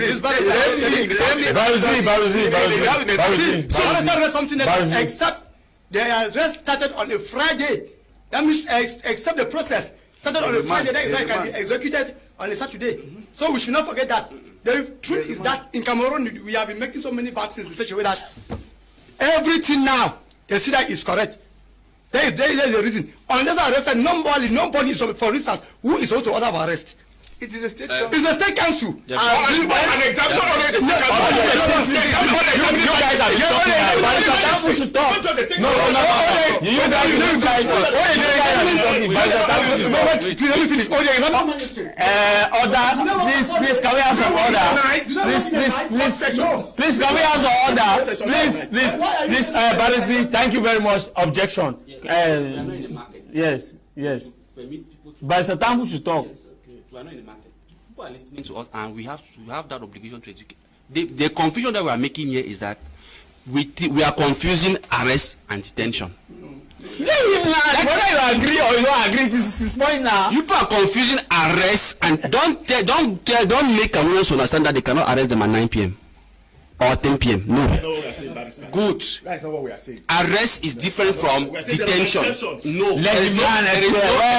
So let's not something that except the arrest started on a Friday. That means except the process started on a Friday, that is why it can be executed on a Saturday. So we should not forget that. The truth is that in Cameroon we have been making so many bad things in such a way that everything now they see that is correct. There is a reason. Unless I arrested nobody is, for instance, who is supposed to order of arrest. It is a state It's a state council. An example only the state You guys are talking. Barrister Tamfu should talk. No. You guys are talking. Barrister Tamfu should talk. Please let me finish. Order. Please, can we have some order? Please, can we have some order? Please, Barrister, thank you very much. Objection. Yes. Barrister Tamfu should talk. We are not in the market. People are listening to us, and we have that obligation to educate. The confusion that we are making here is that we are confusing arrest and detention. Whether you agree or you don't agree, this is point now. You people are confusing arrest and don't make Cameroonians understand that they cannot arrest them at 9 p.m. or 10 p.m. No. That's not what we are saying, barrister. Good. That's not what we are saying. Arrest is different from We are saying there are detention. exceptions. No, there is no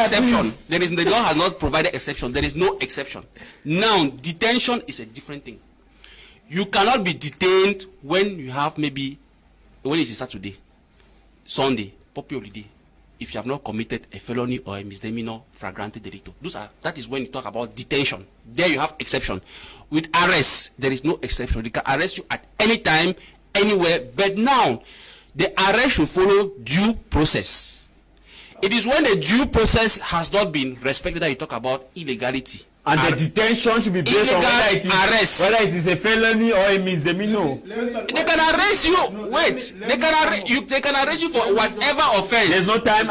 exception. please. There is, the law has not provided exception. There is no exception. Now, detention is a different thing. You cannot be detained when you have maybe, when it is Saturday, Sunday, public holiday, if you have not committed a felony or a misdemeanor flagrante delicto. That is when you talk about detention. There you have exception. With arrest, there is no exception. They can arrest you at any time, anywhere. But now, the arrest should follow due process. It is when the due process has not been respected that you talk about illegality. And the detention should be based on whether it is a felony or a misdemeanor. They can arrest you. Wait, they can arrest you for whatever offense. There's no time.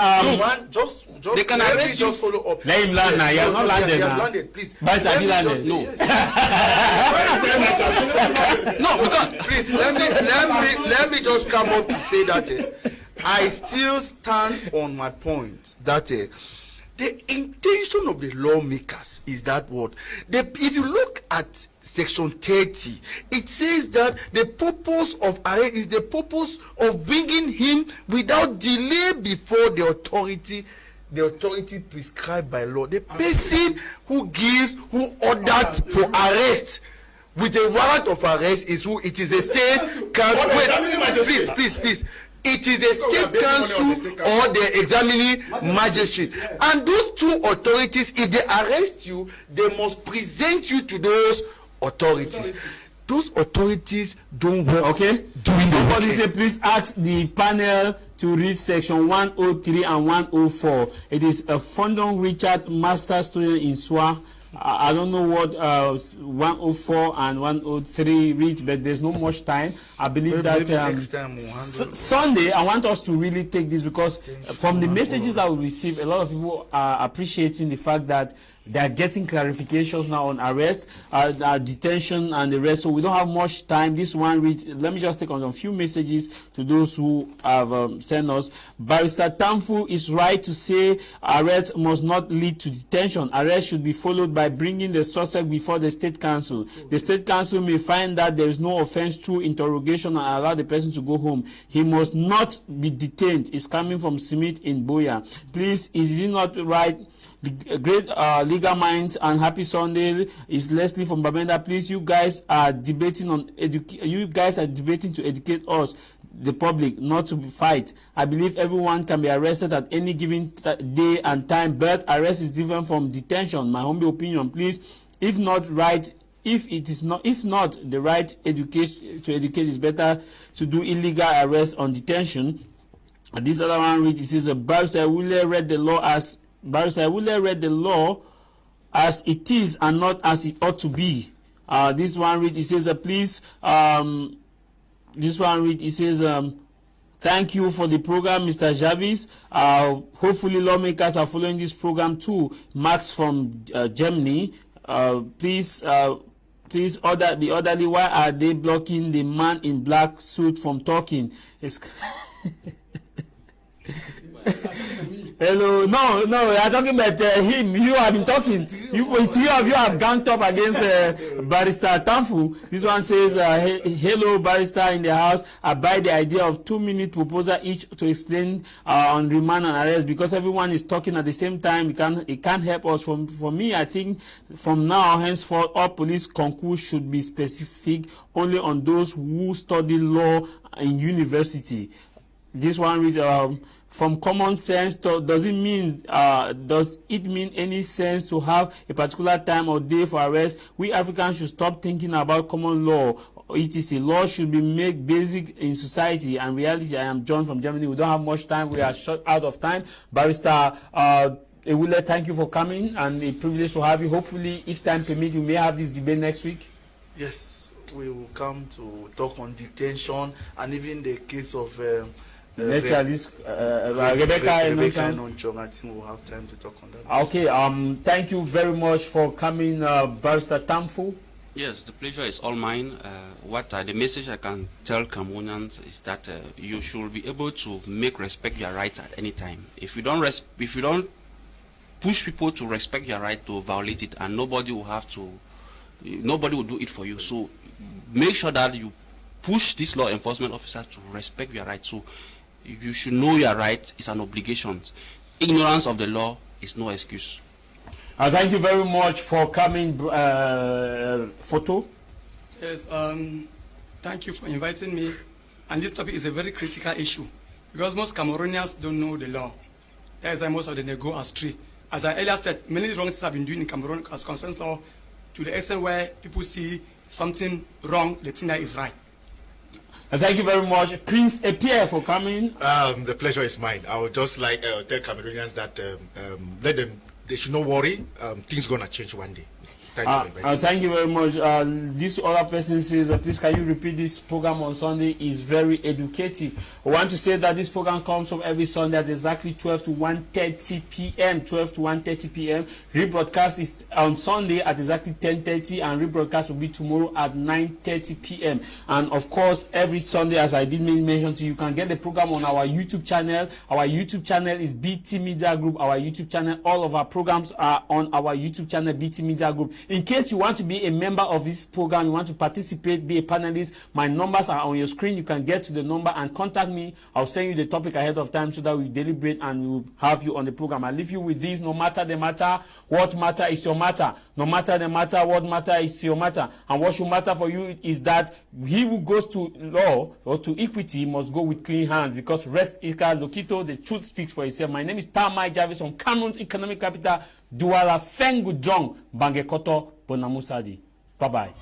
Just they can let me arrest you. just follow up. Let him land now. He has not landed He has now. landed, please. But Let me landed. just- No. Yes. No, because Please let me just come up to say that I still stand on my point that the intention of the lawmakers is that what if you look at section 30, it says that the purpose of arrest is the purpose of bringing him without delay before the authority prescribed by law. The person who ordered for arrest with a warrant of arrest is who it is a state council. Wait, please. It is the state council or the examining magistrate, and those two authorities, if they arrest you, they must present you to those authorities. Those authorities don't work. Okay. Somebody say, please ask the panel to read section 103 and 104. It is a Fondon Richard master student in SWA. I don't know what 104 and 103 read, but there's no much time. I believe that Sunday, I want us to really take this, because from the messages that we receive, a lot of people are appreciating the fact that they are getting clarifications now on arrest, detention, and the rest. So we don't have much time. This one reads, let me just take on some few messages to those who have sent us. Barrister Tamfu is right to say arrest must not lead to detention. Arrest should be followed by bringing the suspect before the state council. The state council may find that there is no offense through interrogation and allow the person to go home. He must not be detained. It's coming from Smith in Boya. Please, is it not right? The great legal minds and happy Sunday is Leslie from Babenda. Please, you guys are debating to educate us, the public, not to fight. I believe everyone can be arrested at any given day and time, but arrest is different from detention. My humble opinion, please. If not, the right education to educate is better to do illegal arrest on detention. And this other one reads, it says, Barrister Wule read the law as it is and not as it ought to be. This one read, it says, please, this one read, it says, thank you for the program, Mr. Jarvis. Hopefully lawmakers are following this program too. Max from Germany. Please order the orderly. Why are they blocking the man in black suit from talking? Hello, no, we are talking about him. You have been talking. Three of you have ganged up against Barrister Tamfu. This one says, hello, Barrister in the house. I buy the idea of 2-minute proposal each to explain on remand and arrest, because everyone is talking at the same time. It can't help us. For me, I think from now henceforth, all police concours should be specific only on those who study law in university. This one reads, from common sense, does it mean any sense to have a particular time or day for arrest? We Africans should stop thinking about common law. etc. Law should be made basic in society and reality. I am John from Germany. We don't have much time. We are short out of time. Barrister Ewule, thank you for coming, and a privilege to have you. Hopefully, if time permits, you may have this debate next week. Yes, we will come to talk on detention and even the case of Rebecca Nonchong. I think we'll have time to talk on that. Okay, thank you very much for coming, Barrister Tamfu. Yes, the pleasure is all mine. The message I can tell Cameroonians is that you should be able to respect your rights at any time. If you don't push people to respect your right, to violate it, and nobody will do it for you. So make sure that you push these law enforcement officers to respect your rights. So you should know your rights. It's an obligation. Ignorance of the law is no excuse. Thank you very much for coming, Photo. Yes, thank you for inviting me. And this topic is a very critical issue because most Cameroonians don't know the law. That is why most of them they go astray. As I earlier said, many wrong things have been doing in Cameroon as concerns law, to the extent where people see something wrong, they think that is right. Thank you very much, Prince Epierre, for coming. The pleasure is mine. I would just like tell Cameroonians that let them, they should not worry. Things gonna change one day. Thank you very much. This other person says, please can you repeat this program on Sunday? Is very educative. I want to say that this program comes from every Sunday at exactly 12 to 1:30 p.m. 12 to 1:30 p.m. Rebroadcast is on Sunday at exactly 10:30, and rebroadcast will be tomorrow at 9:30 p.m. And of course, every Sunday, as I did mention to you, you can get the program on our YouTube channel. Our YouTube channel is BT Media Group. Our YouTube channel, all of our programs are on our YouTube channel, BT Media Group. In case you want to be a member of this program, you want to participate, be a panelist, my numbers are on your screen. You can get to the number and contact me. I'll send you the topic ahead of time so that we deliberate and we'll have you on the program. I leave you with this: no matter the matter, what matter is your matter. No matter the matter, what matter is your matter. And what should matter for you is that he who goes to law or to equity must go with clean hands, because res ika lokito, the truth speaks for itself. My name is Tamai Jarvis from Cameroon's economic capital, Douala Fengudjong, Bangekoto, Bonamusadi. Bye-bye.